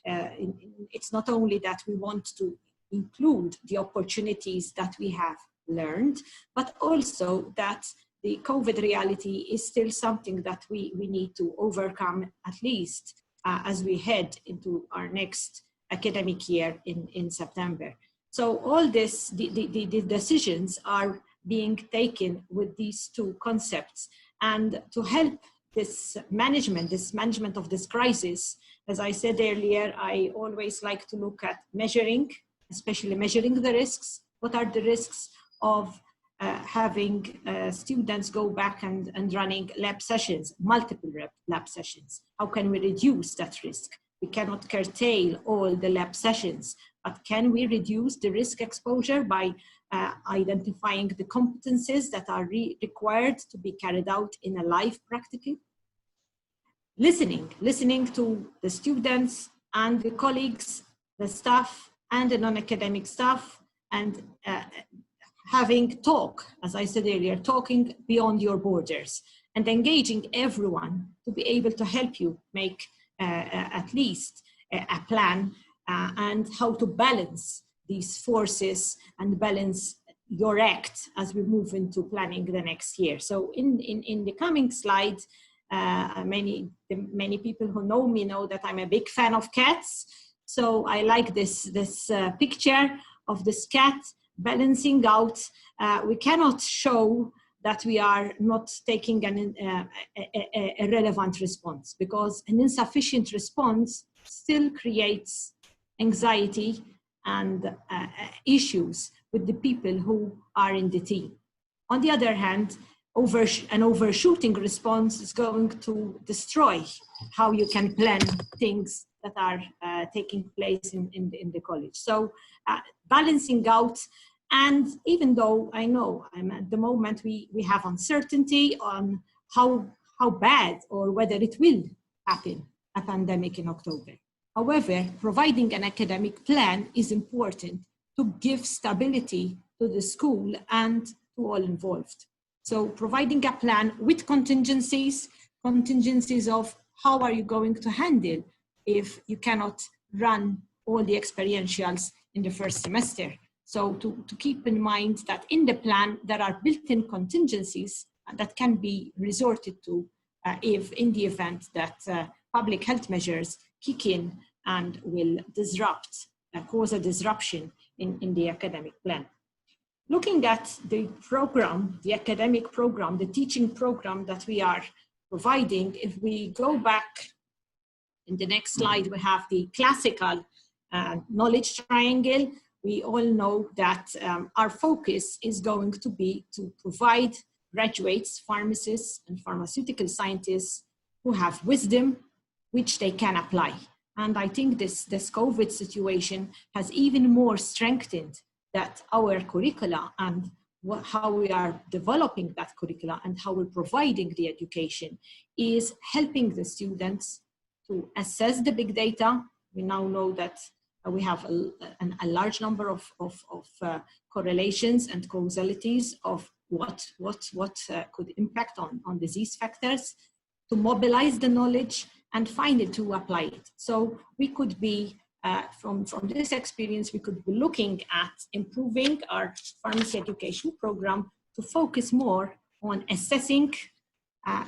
it's not only that we want to include the opportunities that we have learned, but also that the COVID reality is still something that we need to overcome, at least as we head into our next academic year in September. So all this, the decisions are being taken with these two concepts. And to help this management of this crisis, as I said earlier, I always like to look at measuring, especially measuring the risks. What are the risks of having students go back and running lab sessions, multiple lab sessions? How can we reduce that risk? We cannot curtail all the lab sessions, but can we reduce the risk exposure by identifying the competencies that are required to be carried out in a live practical? Listening to the students and the colleagues, the staff and the non-academic staff, and having talk, as I said earlier, talking beyond your borders and engaging everyone to be able to help you make at least a plan and how to balance these forces and balance your act as we move into planning the next year. So in the coming slides, many people who know me know that I'm a big fan of cats. So I like this picture of this cat balancing out. We cannot show that we are not taking a relevant response, because an insufficient response still creates anxiety and issues with the people who are in the team. On the other hand, an overshooting response is going to destroy how you can plan things that are taking place in the college. So balancing out, and even though I know at the moment we have uncertainty on how bad or whether it will happen, a pandemic in October. However, providing an academic plan is important to give stability to the school and to all involved. So providing a plan with contingencies of how are you going to handle if you cannot run all the experientials in the first semester. So to keep in mind that in the plan, there are built-in contingencies that can be resorted to if in the event that public health measures kick in and will disrupt, cause a disruption in the academic plan. Looking at the program, the academic program, the teaching program that we are providing, if we go back in the next slide, we have the classical knowledge triangle. We all know that our focus is going to be to provide graduates, pharmacists and pharmaceutical scientists who have wisdom, which they can apply. And I think this COVID situation has even more strengthened that our curricula and how we are developing that curricula and how we're providing the education is helping the students to assess the big data. We now know that we have a large number of correlations and causalities of what could impact on disease factors, to mobilize the knowledge and finally to apply it. So we could be, from this experience, we could be looking at improving our pharmacy education program to focus more on assessing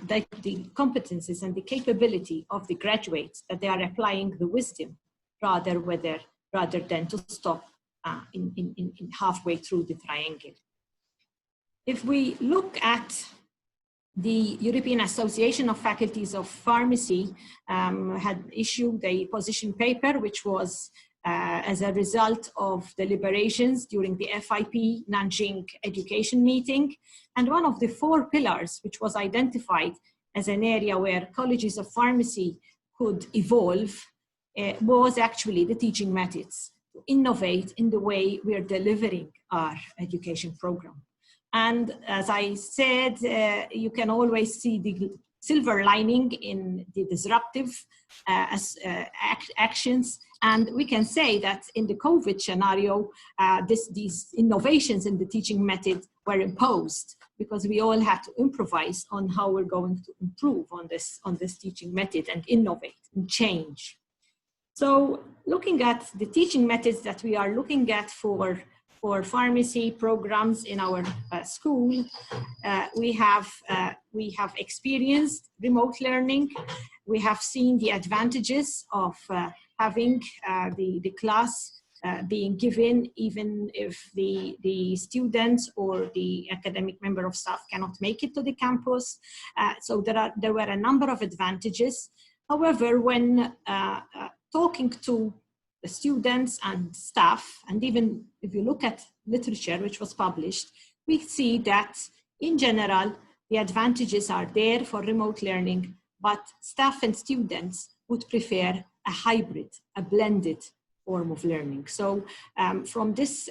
the competencies and the capability of the graduates, that they are applying the wisdom rather than to stop in halfway through the triangle. If we look at the European Association of Faculties of Pharmacy had issued a position paper, which was as a result of deliberations during the FIP Nanjing education meeting. And one of the 4 pillars, which was identified as an area where colleges of pharmacy could evolve, was actually the teaching methods, to innovate in the way we are delivering our education program. And as I said, you can always see the silver lining in the disruptive actions. And we can say that in the COVID scenario, these innovations in the teaching method were imposed because we all had to improvise on how we're going to improve on this teaching method and innovate and change. So looking at the teaching methods that we are looking at for pharmacy programs in our school, we have experienced remote learning. We have seen the advantages of having the class being given even if the students or the academic member of staff cannot make it to the campus. So there were a number of advantages. However, when talking to the students and staff, and even if you look at literature which was published, we see that in general, the advantages are there for remote learning, but staff and students would prefer a hybrid, a blended form of learning. So from this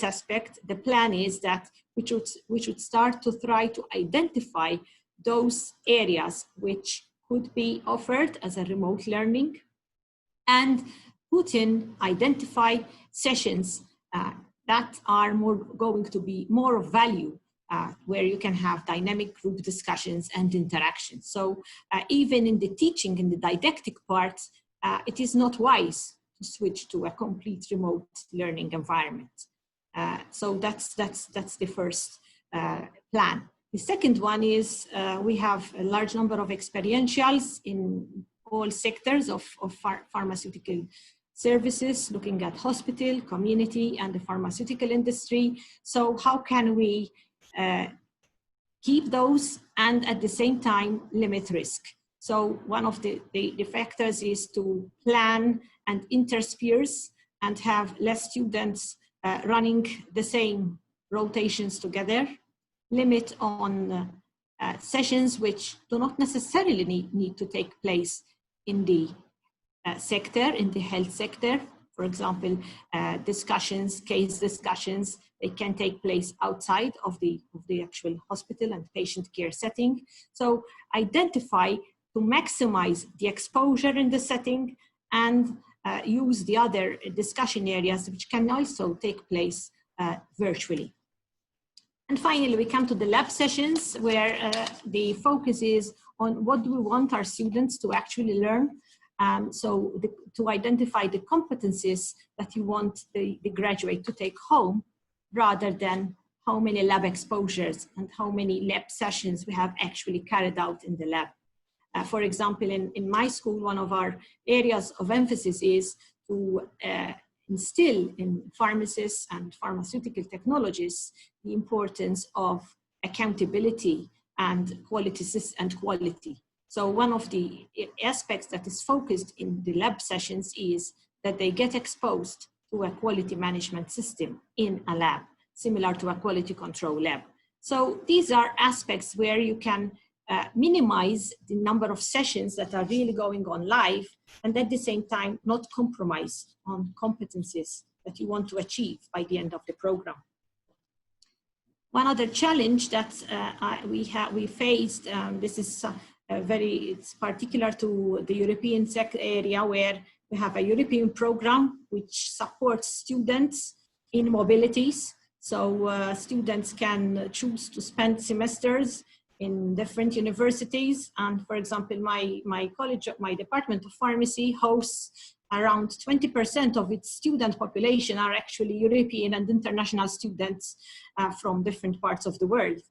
aspect, the plan is that we should start to try to identify those areas which could be offered as a remote learning, and identify sessions that are going to be more of value, where you can have dynamic group discussions and interactions. So even in the teaching, in the didactic part, it is not wise to switch to a complete remote learning environment. So that's the first plan. The second one is we have a large number of experientials in all sectors of pharmaceutical services, looking at hospital, community, and the pharmaceutical industry. So how can we keep those and at the same time limit risk? So one of the factors is to plan and intersperse and have less students running the same rotations together, limit on sessions which do not necessarily need to take place in the sector, in the health sector. For example, discussions, case discussions, they can take place outside of the actual hospital and patient care setting. So identify to maximize the exposure in the setting and use the other discussion areas which can also take place virtually. And finally, we come to the lab sessions where the focus is on what do we want our students to actually learn. To identify the competencies that you want the graduate to take home, rather than how many lab exposures and how many lab sessions we have actually carried out in the lab. For example, in my school, one of our areas of emphasis is to instill in pharmacists and pharmaceutical technologists the importance of accountability and quality. So one of the aspects that is focused in the lab sessions is that they get exposed to a quality management system in a lab, similar to a quality control lab. So these are aspects where you can minimize the number of sessions that are really going on live, and at the same time not compromise on competencies that you want to achieve by the end of the program. One other challenge that we faced, this is it's particular to the European area, where we have a European program which supports students in mobilities. So students can choose to spend semesters in different universities. And for example, my college, my department of pharmacy hosts around 20% of its student population are actually European and international students from different parts of the world.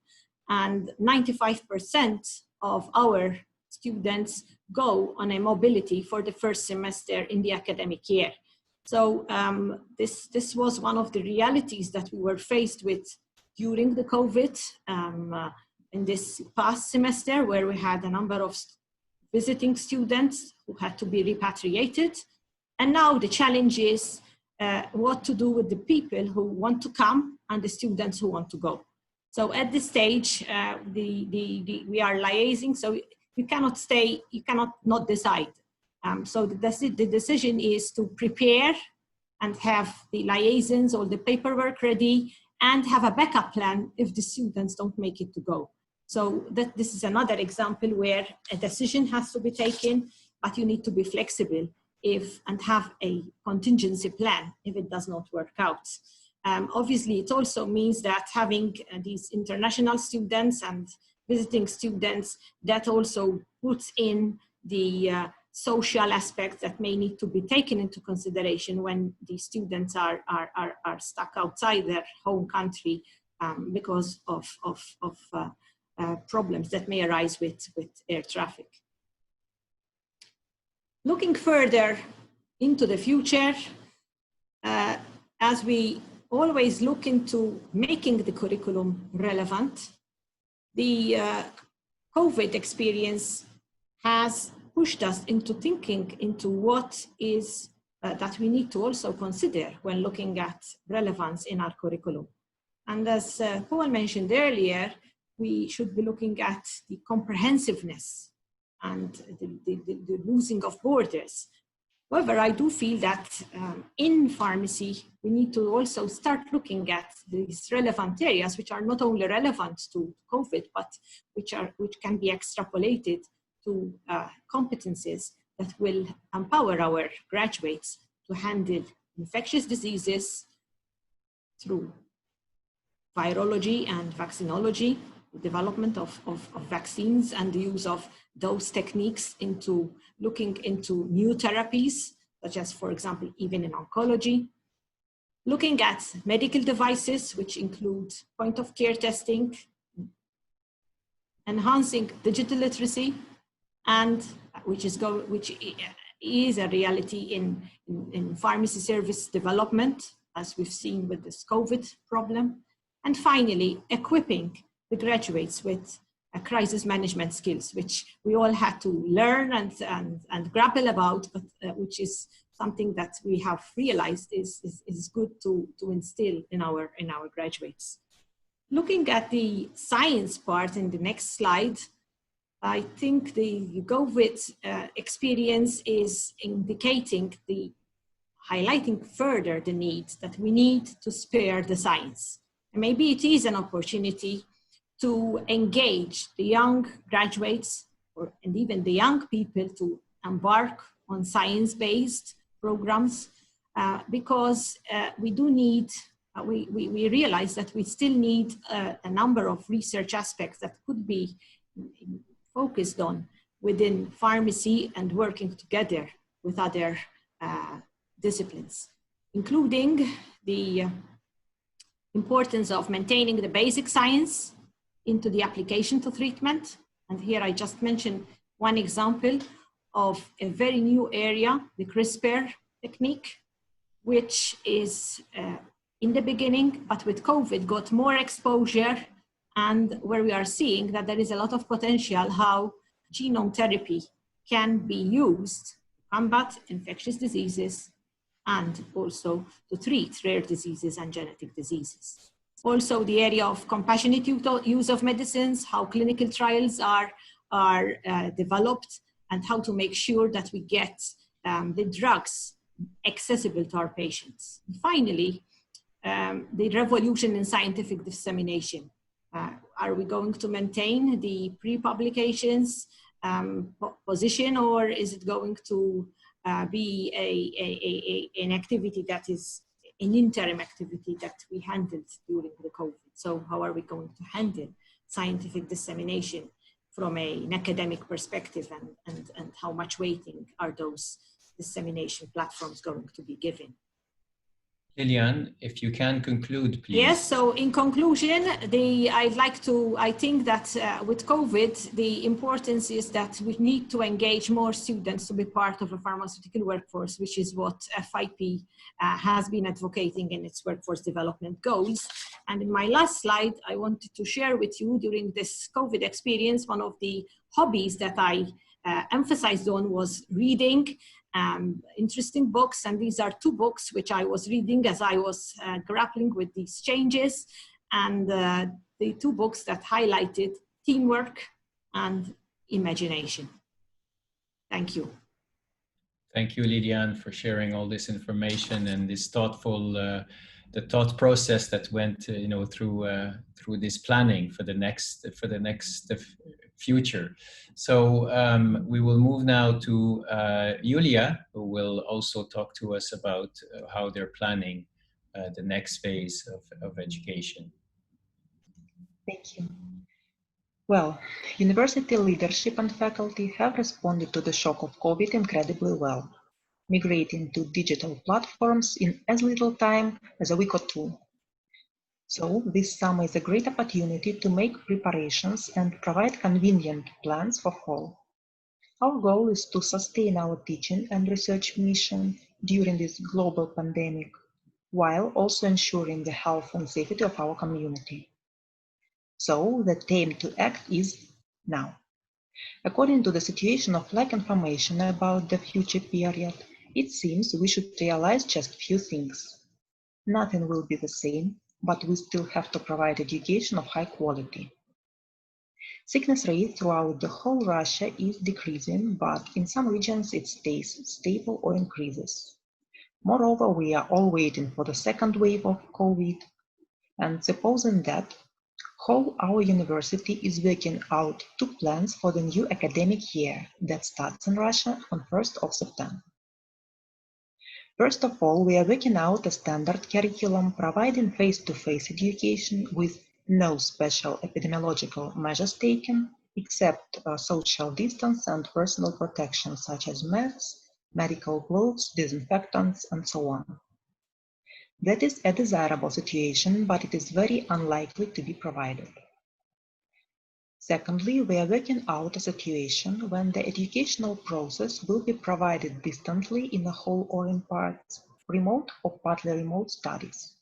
And 95% of our students go on a mobility for the first semester in the academic year. So this was one of the realities that we were faced with during the COVID in this past semester, where we had a number of visiting students who had to be repatriated. And now the challenge is what to do with the people who want to come and the students who want to go. So at this stage, we are liaising, so you cannot stay, you cannot not decide. So the decision is to prepare and have the liaisons or the paperwork ready and have a backup plan if the students don't make it to go. So this is another example where a decision has to be taken, but you need to be flexible and have a contingency plan if it does not work out. Obviously, it also means that having these international students and visiting students, that also puts in the social aspects that may need to be taken into consideration when the students are stuck outside their home country because of problems that may arise with air traffic. Looking further into the future, as we always look into making the curriculum relevant, the COVID experience has pushed us into thinking into what is that we need to also consider when looking at relevance in our curriculum. And as Paul mentioned earlier, we should be looking at the comprehensiveness and the losing of borders. However, I do feel that in pharmacy, we need to also start looking at these relevant areas, which are not only relevant to COVID, but which can be extrapolated to competencies that will empower our graduates to handle infectious diseases through virology and vaccinology, the development of vaccines and the use of those techniques into looking into new therapies, such as, for example, even in oncology, looking at medical devices, which include point-of-care testing, enhancing digital literacy, and which is a reality in pharmacy service development, as we've seen with this COVID problem. And finally, equipping the graduates with crisis management skills, which we all had to learn and grapple about, but which is something that we have realized is good to instill in our graduates. Looking at the science part in the next slide, I think the COVID experience is indicating highlighting further the need that we need to spare the science. And maybe it is an opportunity to engage the young graduates and even the young people to embark on science-based programs because we do need, we realize that we still need a number of research aspects that could be focused on within pharmacy and working together with other disciplines, including the importance of maintaining the basic science into the application to treatment. And here I just mentioned one example of a very new area, the CRISPR technique, which is in the beginning, but with COVID got more exposure, and where we are seeing that there is a lot of potential how genome therapy can be used to combat infectious diseases and also to treat rare diseases and genetic diseases. Also, the area of compassionate use of medicines, how clinical trials are developed, and how to make sure that we get the drugs accessible to our patients. And finally, the revolution in scientific dissemination. Are we going to maintain the pre-publications position, or is it going to be an activity that is an interim activity that we handled during the COVID? So how are we going to handle scientific dissemination from an academic perspective, and how much weighting are those dissemination platforms going to be given? Lilian, if you can conclude, please. Yes, so in conclusion, I think that with COVID, the importance is that we need to engage more students to be part of a pharmaceutical workforce, which is what FIP has been advocating in its workforce development goals. And in my last slide, I wanted to share with you during this COVID experience, one of the hobbies that I emphasized on was reading interesting books, and these are two books which I was reading as I was grappling with these changes, and the two books that highlighted teamwork and imagination. Thank you. Thank you, Lilian, for sharing all this information and this thoughtful, the thought process that went, through this planning for the next future. So we will move now to Julia, who will also talk to us about how they're planning the next phase of education. Thank you. Well, university leadership and faculty have responded to the shock of COVID incredibly well, migrating to digital platforms in as little time as a week or two. So this summer is a great opportunity to make preparations and provide convenient plans for fall. Our goal is to sustain our teaching and research mission during this global pandemic, while also ensuring the health and safety of our community. So the time to act is now. According to the situation of lack of information about the future period, it seems we should realize just a few things. Nothing will be the same, but we still have to provide education of high quality. Sickness rate throughout the whole Russia is decreasing, but in some regions it stays stable or increases. Moreover, we are all waiting for the second wave of COVID, and supposing that, whole our university is working out two plans for the new academic year that starts in Russia on 1st of September. First of all, we are working out a standard curriculum providing face-to-face education with no special epidemiological measures taken, except social distance and personal protection, such as masks, medical gloves, disinfectants, and so on. That is a desirable situation, but it is very unlikely to be provided. Secondly, we are working out a situation when the educational process will be provided distantly in a whole or in parts, remote or partly remote studies.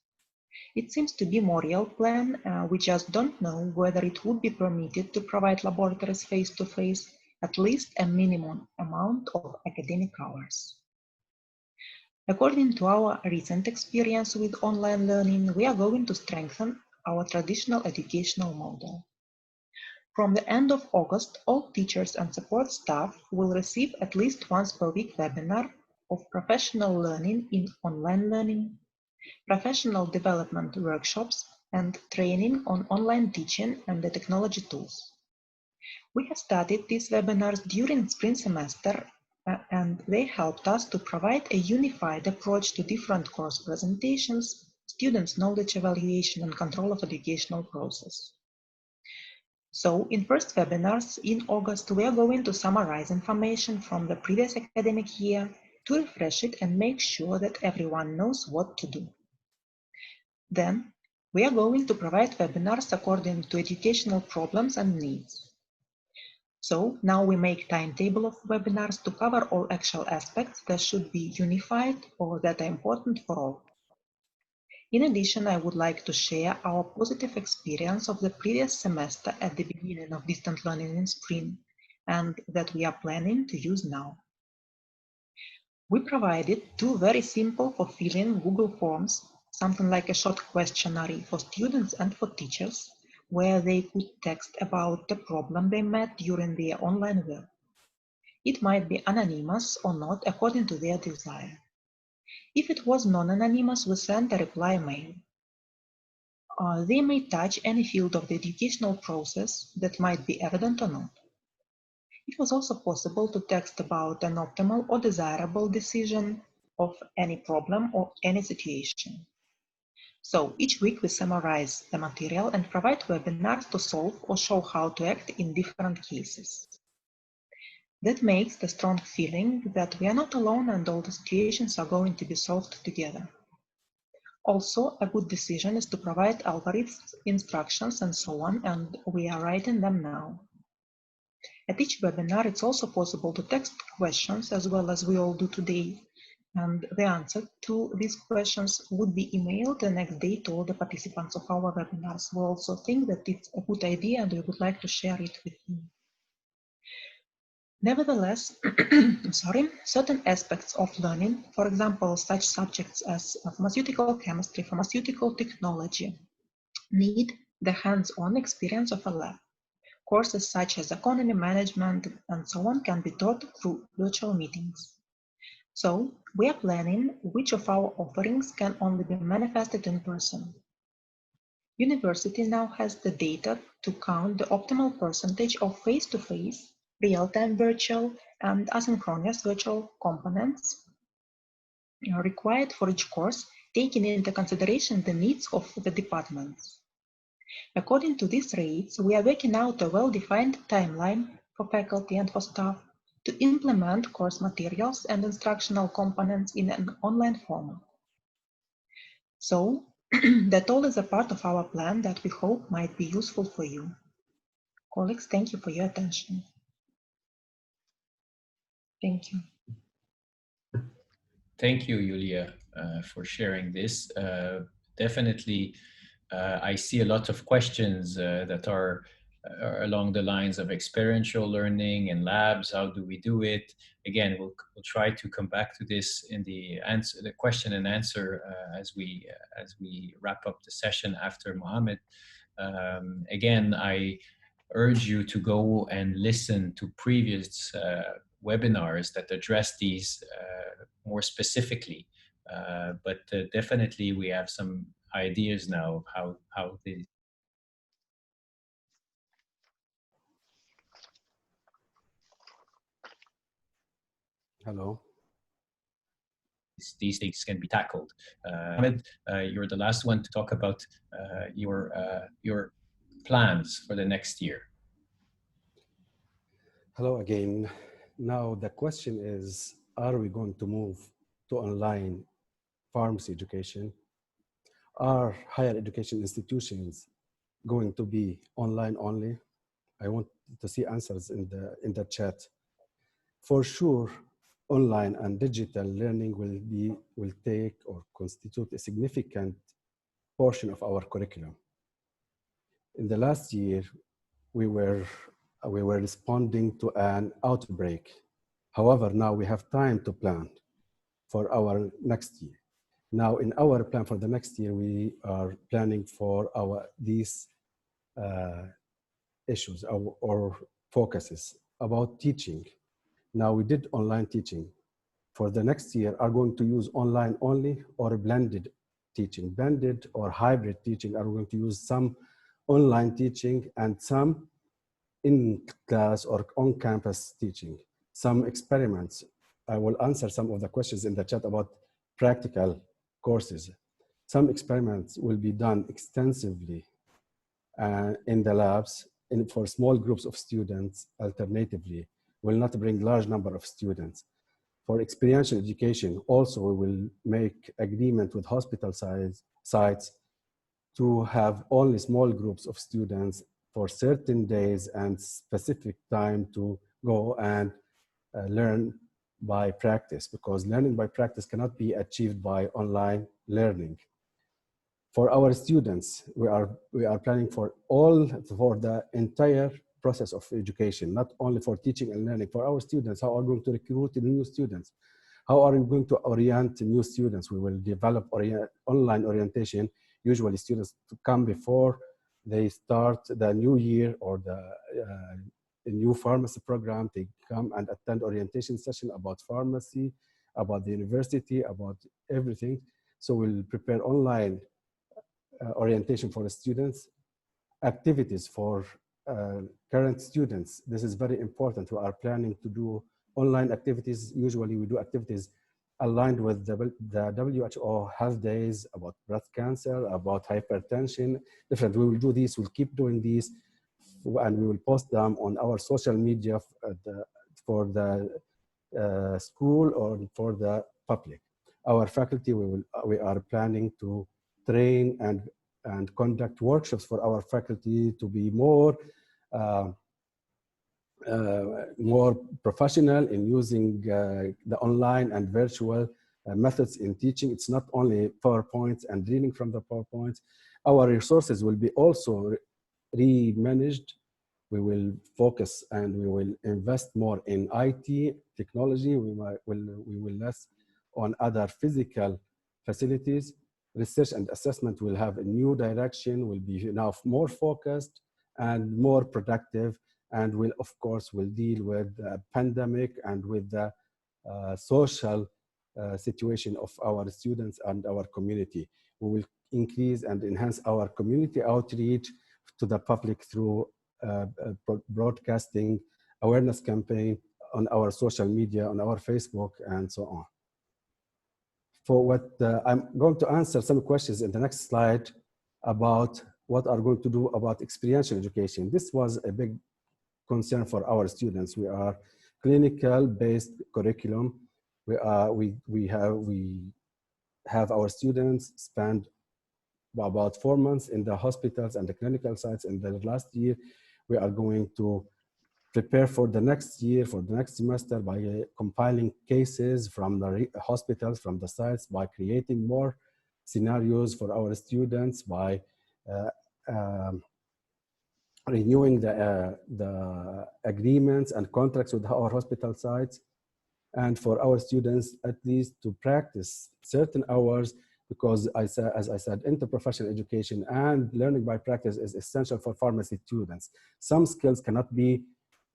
It seems to be a more real plan. We just don't know whether it would be permitted to provide laboratories face-to-face at least a minimum amount of academic hours. According to our recent experience with online learning, we are going to strengthen our traditional educational model. From the end of August, all teachers and support staff will receive at least once per week webinar of professional learning in online learning, professional development workshops, and training on online teaching and the technology tools. We have studied these webinars during spring semester and they helped us to provide a unified approach to different course presentations, students' knowledge evaluation, and control of educational process. So in first webinars in August, we are going to summarize information from the previous academic year to refresh it and make sure that everyone knows what to do. Then we are going to provide webinars according to educational problems and needs. So now we make timetable of webinars to cover all actual aspects that should be unified or that are important for all. In addition, I would like to share our positive experience of the previous semester at the beginning of distant learning in spring and that we are planning to use now. We provided two very simple for filling Google Forms, something like a short questionnaire for students and for teachers, where they could text about the problem they met during their online work. It might be anonymous or not according to their desire. If it was non-anonymous, we sent a reply mail. They may touch any field of the educational process that might be evident or not. It was also possible to text about an optimal or desirable decision of any problem or any situation. So each week we summarize the material and provide webinars to solve or show how to act in different cases. That makes the strong feeling that we are not alone and all the situations are going to be solved together. Also, a good decision is to provide algorithms, instructions, and so on, and we are writing them now. At each webinar, it's also possible to text questions as well as we all do today, and the answer to these questions would be emailed the next day to all the participants of our webinars. We also think that it's a good idea and we would like to share it with you. Nevertheless, certain aspects of learning, for example, such subjects as pharmaceutical chemistry, pharmaceutical technology, need the hands-on experience of a lab. Courses such as economy management and so on can be taught through virtual meetings. So we are planning which of our offerings can only be manifested in person. University now has the data to count the optimal percentage of face-to-face, real-time virtual, and asynchronous virtual components required for each course, taking into consideration the needs of the departments. According to these rates, we are working out a well-defined timeline for faculty and for staff to implement course materials and instructional components in an online format. So, that all is a part of our plan that we hope might be useful for you. Colleagues, thank you for your attention. Thank you. Thank you, Julia, for sharing this. Definitely, I see a lot of questions that are along the lines of experiential learning and labs. How do we do it? Again, we'll try to come back to this in the question and answer as we wrap up the session after Mohammed. Again, I urge you to go and listen to previous webinars that address these more specifically. But definitely we have some ideas now of how Hello. these things can be tackled. Ahmed, you're the last one to talk about your plans for the next year. Hello again. Now the question is, are we going to move to online pharmacy education? Are higher education institutions going to be online only? I want to see answers in the chat. For sure, online and digital learning will take or constitute a significant portion of our curriculum. In the last year, we were responding to an outbreak. However, now we have time to plan for our next year. Now, in our plan for the next year, we are planning for these issues or focuses about teaching. Now, we did online teaching. For the next year, are going to use online only or blended teaching? Blended or hybrid teaching, are we going to use some online teaching and some in class or on campus teaching? Some experiments. I will answer some of the questions in the chat about practical courses. Some experiments will be done extensively in the labs for small groups of students alternatively, will not bring large number of students. For experiential education, also we will make agreement with hospital sites to have only small groups of students for certain days and specific time to go and learn by practice, because learning by practice cannot be achieved by online learning. For our students, we are planning for the entire process of education, not only for teaching and learning. For our students, how are we going to recruit new students? How are we going to orient new students? We will develop online orientation. Usually students come before they start the new year or the new pharmacy program. They come and attend orientation session about pharmacy, about the university, about everything. So we'll prepare online orientation for the students, activities for current students. This is very important. We are planning to do online activities. Usually we do activities aligned with the WHO health days about breast cancer, about hypertension, different. We will do these, we'll keep doing these, and we will post them on our social media for the school or for the public. Our faculty, we are planning to train and conduct workshops for our faculty to be more professional in using the online and virtual methods in teaching. It's not only PowerPoints and reading from the PowerPoints. Our resources will be also re-managed. We will focus and we will invest more in IT technology. We will less on other physical facilities. Research and assessment will have a new direction, will be now more focused and more productive, and will, of course, will deal with the pandemic and with the social situation of our students and our community. We will increase and enhance our community outreach to the public through broadcasting, awareness campaign on our social media, on our Facebook, and so on. For what I'm going to answer some questions in the next slide about what are going to do about experiential education. This was a big concern for our students. We are clinical-based curriculum. We have our students spend about 4 months in the hospitals and the clinical sites. In the last year, we are going to prepare for the next year, for the next semester, by compiling cases from the hospitals, from the sites, by creating more scenarios for our students, by renewing the agreements and contracts with our hospital sites, and for our students at least to practice certain hours, because as I said, interprofessional education and learning by practice is essential for pharmacy students. Some skills cannot be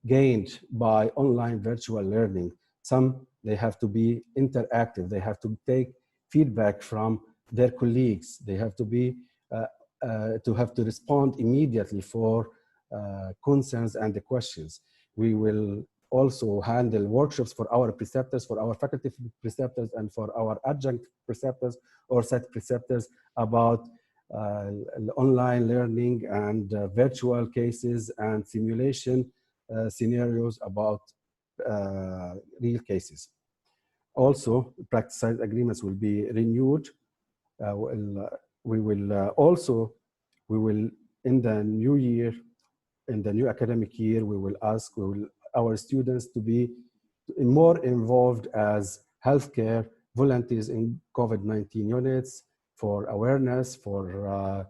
gained by online virtual learning. Some, they have to be interactive. They have to take feedback from their colleagues. They have to be have to respond immediately for concerns and the questions. We will also handle workshops for our preceptors, for our faculty preceptors, and for our adjunct preceptors or set preceptors about online learning and virtual cases and simulation scenarios about real cases. Also, practice site agreements will be renewed. We will in the new year, in the new academic year, we will ask our students to be more involved as healthcare volunteers in COVID-19 units for awareness, for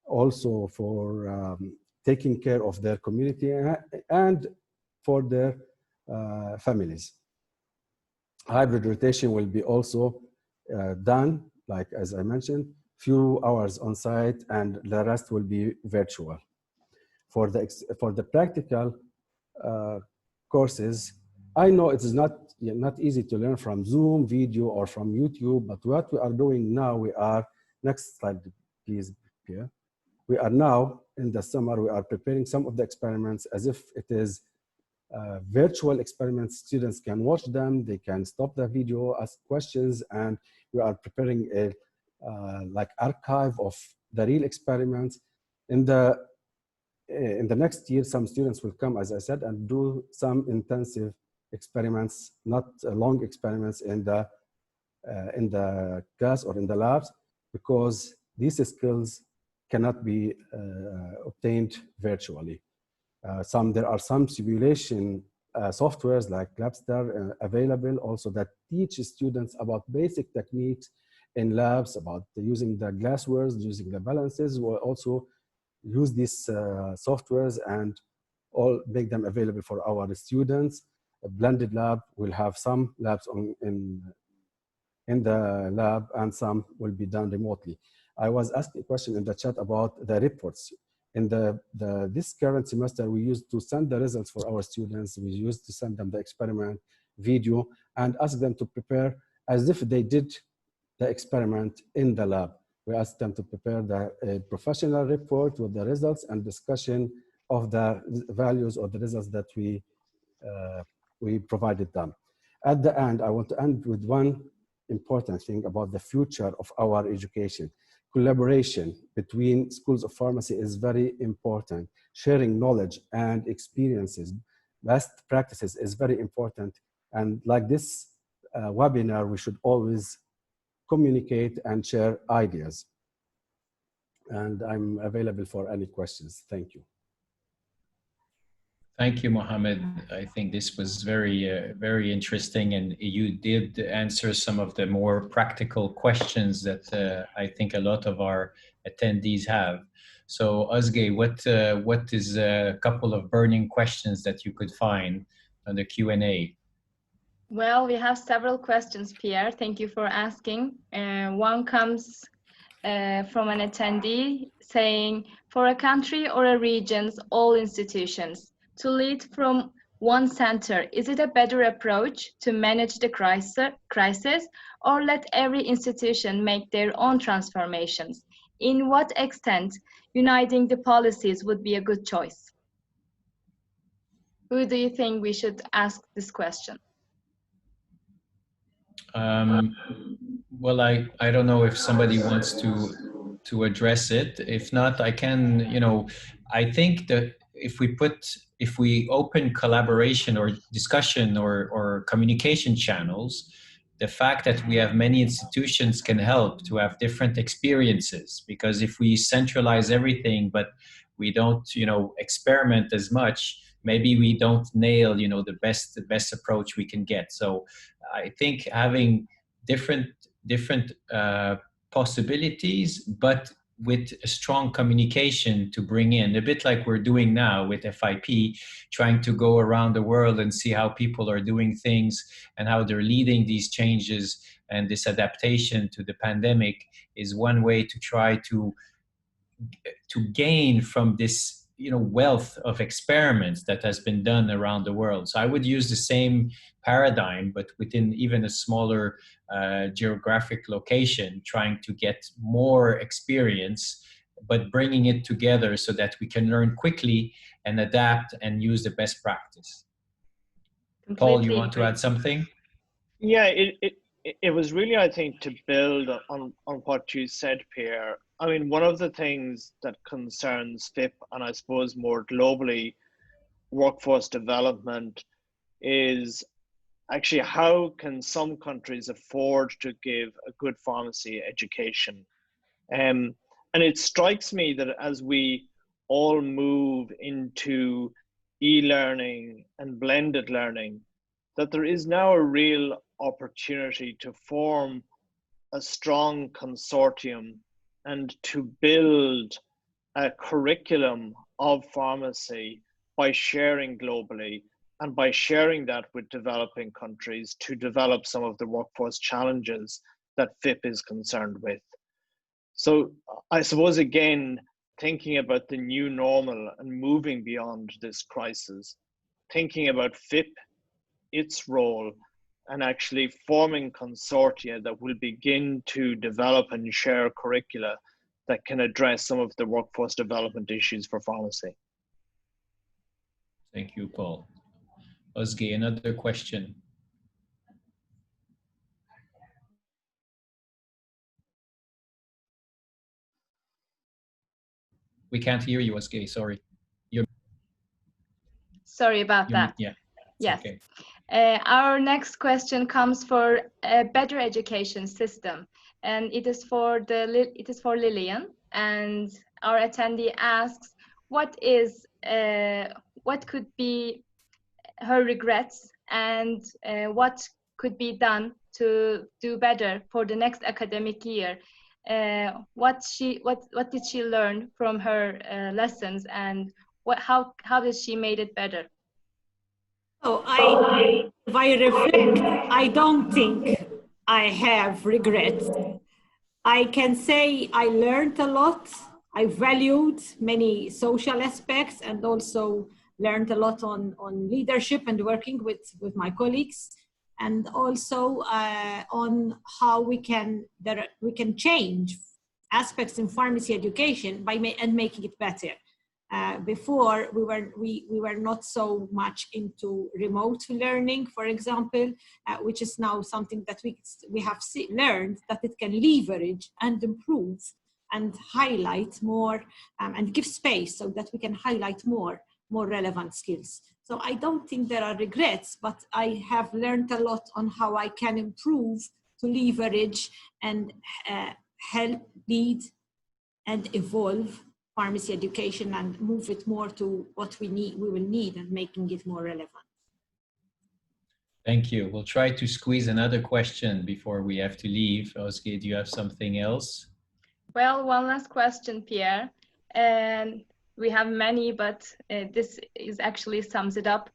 also for taking care of their community and for their families. Hybrid rotation will be also done, like as I mentioned, few hours on site and the rest will be virtual. For the practical courses, I know it is not easy to learn from Zoom video or from YouTube, but what we are doing now, we are, next slide please, Pierre. We are now in the summer, we are preparing some of the experiments as if it is virtual experiments. Students can watch them, they can stop the video, ask questions, and we are preparing a like archive of the real experiments. In the next year, some students will come, as I said, and do some intensive experiments, not long experiments in the class or in the labs, because these skills cannot be obtained virtually. There are some simulation softwares like Labster available also that teach students about basic techniques in labs, about using the glasswares, using the balances. We'll also use these softwares and all make them available for our students. A blended lab will have some labs in the lab and some will be done remotely. I was asked a question in the chat about the reports. In this current semester, we used to send the results for our students. We used to send them the experiment video and ask them to prepare as if they did the experiment in the lab. We asked them to prepare the professional report with the results and discussion of the values or the results that we provided them. At the end, I want to end with one important thing about the future of our education. Collaboration between schools of pharmacy is very important. Sharing knowledge and experiences, best practices is very important. And like this webinar, we should always communicate and share ideas. And I'm available for any questions. Thank you. Thank you, Mohammed. I think this was very, very interesting, and you did answer some of the more practical questions that I think a lot of our attendees have. So, Özge, what is a couple of burning questions that you could find on the Q&A? Well, we have several questions, Pierre. Thank you for asking. One comes from an attendee saying, for a country or a region's all institutions, to lead from one center, is it a better approach to manage the crisis or let every institution make their own transformations? In what extent uniting the policies would be a good choice? Who do you think we should ask this question? Well, I don't know if somebody wants to address it. If not, I can, I think that if we open collaboration or discussion or communication channels, the fact that we have many institutions can help to have different experiences, because if we centralize everything, but we don't, experiment as much, maybe we don't nail, the best approach we can get. So I think having different possibilities, but with a strong communication to bring in, a bit like we're doing now with FIP, trying to go around the world and see how people are doing things and how they're leading these changes, and this adaptation to the pandemic is one way to try to gain from this wealth of experiments that has been done around the world. So I would use the same paradigm, but within even a smaller geographic location, trying to get more experience, but bringing it together so that we can learn quickly and adapt and use the best practice. Paul, you want to add something? Yeah, it was really, I think, to build on what you said, Pierre. I mean, one of the things that concerns FIP, and I suppose more globally, workforce development, is actually how can some countries afford to give a good pharmacy education? And it strikes me that as we all move into e-learning and blended learning, that there is now a real opportunity to form a strong consortium and to build a curriculum of pharmacy by sharing globally, and by sharing that with developing countries to develop some of the workforce challenges that FIP is concerned with. So I suppose, again, thinking about the new normal and moving beyond this crisis, thinking about FIP, its role, and actually forming consortia that will begin to develop and share curricula that can address some of the workforce development issues for pharmacy. Thank you, Paul. Özge, another question. We can't hear you, Özge, sorry. Sorry about that. Yeah. Yes. Okay. Our next question comes for a better education system, and it is for Lillian. And our attendee asks, what could be her regrets, and what could be done to do better for the next academic year? What did she learn from her lessons, and how did she made it better? Oh, if I reflect, I don't think I have regrets. I can say I learned a lot. I valued many social aspects and also learned a lot on leadership and working with my colleagues, and also on how we can change aspects in pharmacy education by making it better. Before we were not so much into remote learning, for example, which is now something that we have learned that it can leverage and improve and highlight more and give space so that we can highlight more relevant skills. So I don't think there are regrets, but I have learned a lot on how I can improve to leverage and help lead and evolve pharmacy education and move it more to what we will need and making it more relevant. Thank you. We'll try to squeeze another question before we have to leave. Özge, do you have something else? Well, one last question, Pierre. And we have many, but this is actually sums it up.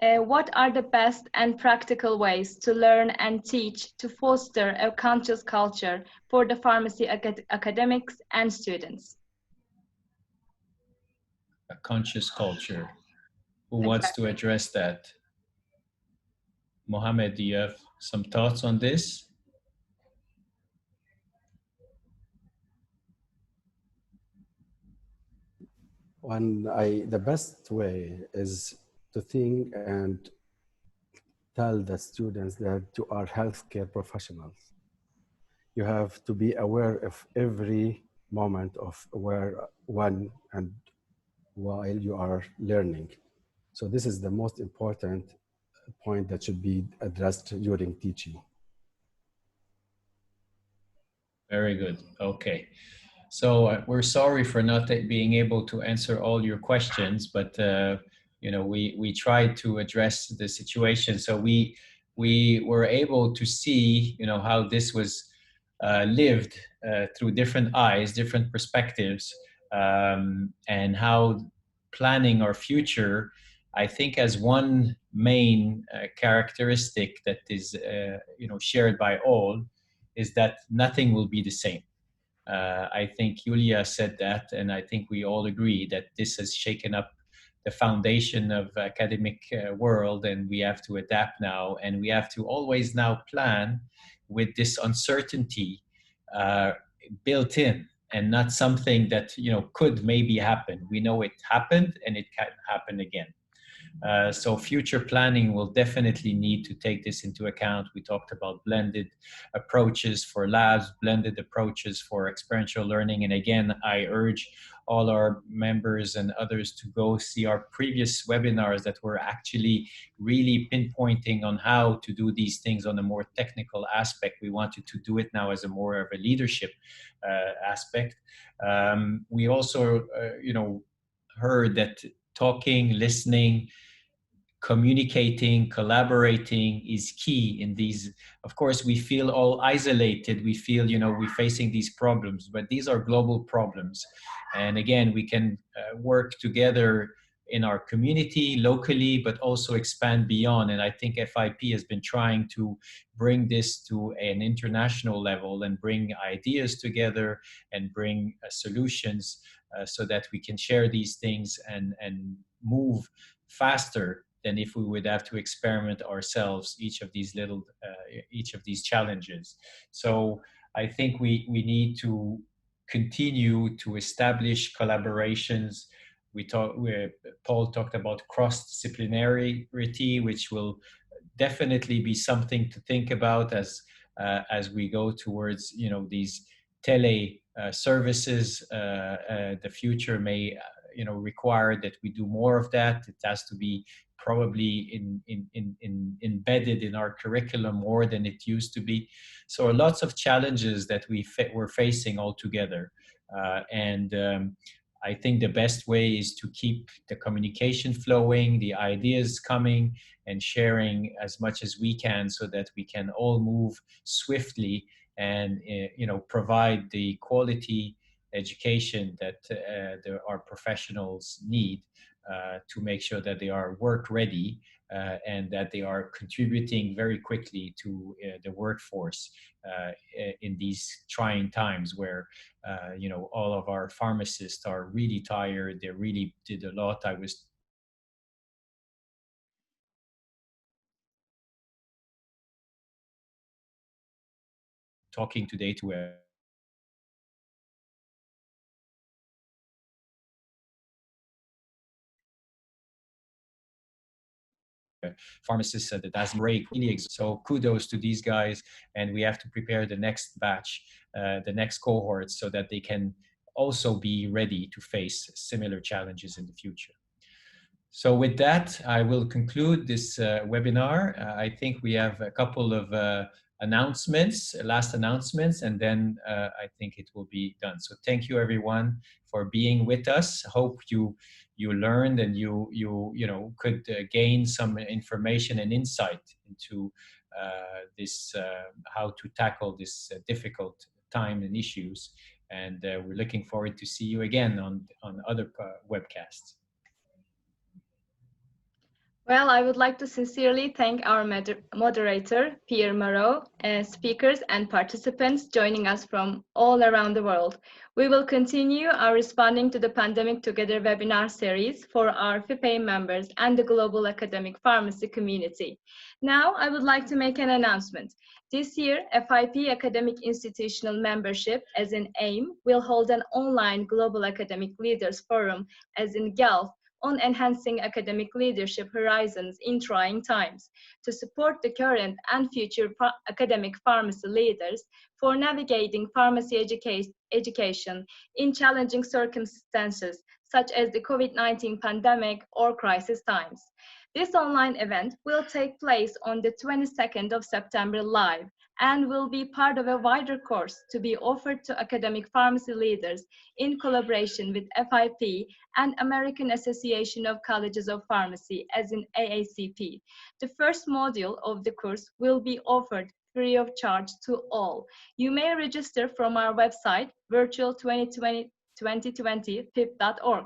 What are the best and practical ways to learn and teach to foster a conscious culture for the pharmacy academics and students? A conscious culture. Who wants to address that? Mohammed, do you have some thoughts on this? The best way is to think and tell the students that you are healthcare professionals. You have to be aware of every moment of when and while you are learning. So this is the most important point that should be addressed during teaching. Very good. Okay. So we're sorry for not being able to answer all your questions, but we tried to address the situation. So we were able to see how this was lived through different eyes, different perspectives, and how planning our future, I think, as one main characteristic that is shared by all, is that nothing will be the same. I think Julia said that, and I think we all agree that this has shaken up the foundation of academic world, and we have to adapt now, and we have to always now plan with this uncertainty built in, and not something that could maybe happen. We know it happened, and it can happen again. So future planning will definitely need to take this into account. We talked about blended approaches for labs, blended approaches for experiential learning. And again, I urge all our members and others to go see our previous webinars that were actually really pinpointing on how to do these things on a more technical aspect. We wanted to do it now as a more of a leadership aspect. We also, heard that talking, listening, communicating, collaborating is key in these. Of course, we feel all isolated. We feel, we're facing these problems, but these are global problems. And again, we can work together in our community locally, but also expand beyond. And I think FIP has been trying to bring this to an international level and bring ideas together and bring solutions so that we can share these things and move faster than if we would have to experiment ourselves each of these challenges. So I think we need to continue to establish collaborations. Paul talked about cross-disciplinarity, which will definitely be something to think about as we go towards these tele services. The future may require that we do more of that. It has to be probably embedded in our curriculum more than it used to be. So lots of challenges that we're facing all together. I think the best way is to keep the communication flowing, the ideas coming, and sharing as much as we can so that we can all move swiftly and provide the quality education that our professionals need to make sure that they are work ready and that they are contributing very quickly to the workforce in these trying times where all of our pharmacists are really tired. They really did a lot. I was talking today to a pharmacists that has break really. So kudos to these guys, and we have to prepare the next batch, the next cohort, so that they can also be ready to face similar challenges in the future. So with that, I will conclude this webinar. I think we have a couple of last announcements, and then I think it will be done. So thank you everyone for being with us. Hope you learned and you could gain some information and insight into this how to tackle this difficult time and issues. And we're looking forward to see you again on other webcasts. Well, I would like to sincerely thank our moderator, Pierre Moreau, speakers and participants joining us from all around the world. We will continue our Responding to the Pandemic Together webinar series for our FIPAIM members and the global academic pharmacy community. Now, I would like to make an announcement. This year, FIP Academic Institutional Membership, as in AIM, will hold an online Global Academic Leaders Forum, as in GALF, on enhancing academic leadership horizons in trying times to support the current and future academic pharmacy leaders for navigating pharmacy education in challenging circumstances such as the COVID-19 pandemic or crisis times. This online event will take place on the 22nd of September live and will be part of a wider course to be offered to academic pharmacy leaders in collaboration with FIP and American Association of Colleges of Pharmacy, as in AACP. The first module of the course will be offered free of charge to all. You may register from our website, virtual2020pip.org.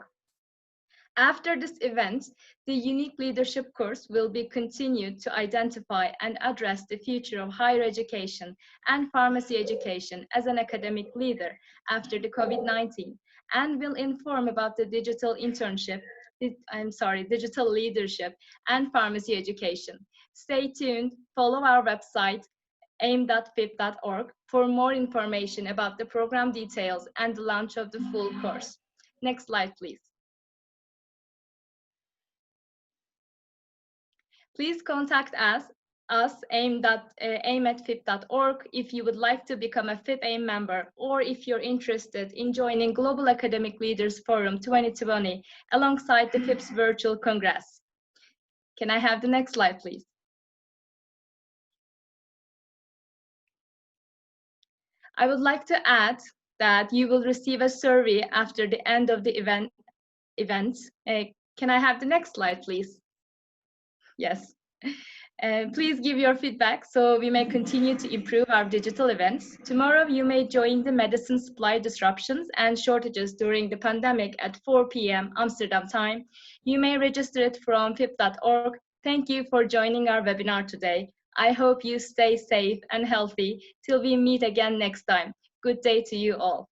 After this event, the unique leadership course will be continued to identify and address the future of higher education and pharmacy education as an academic leader after the COVID-19, and will inform about the digital leadership and pharmacy education. Stay tuned, follow our website, aim.fip.org, for more information about the program details and the launch of the full course. Next slide, please. Please contact us aim@fip.org if you would like to become a FIP AIM member, or if you're interested in joining Global Academic Leaders Forum 2020 alongside the FIP's virtual congress. Can I have the next slide, please? I would like to add that you will receive a survey after the end of the event. Can I have the next slide, please? Yes. Please give your feedback so we may continue to improve our digital events. Tomorrow, you may join the medicine supply disruptions and shortages during the pandemic at 4 p.m. Amsterdam time. You may register it from pip.org. Thank you for joining our webinar today. I hope you stay safe and healthy till we meet again next time. Good day to you all.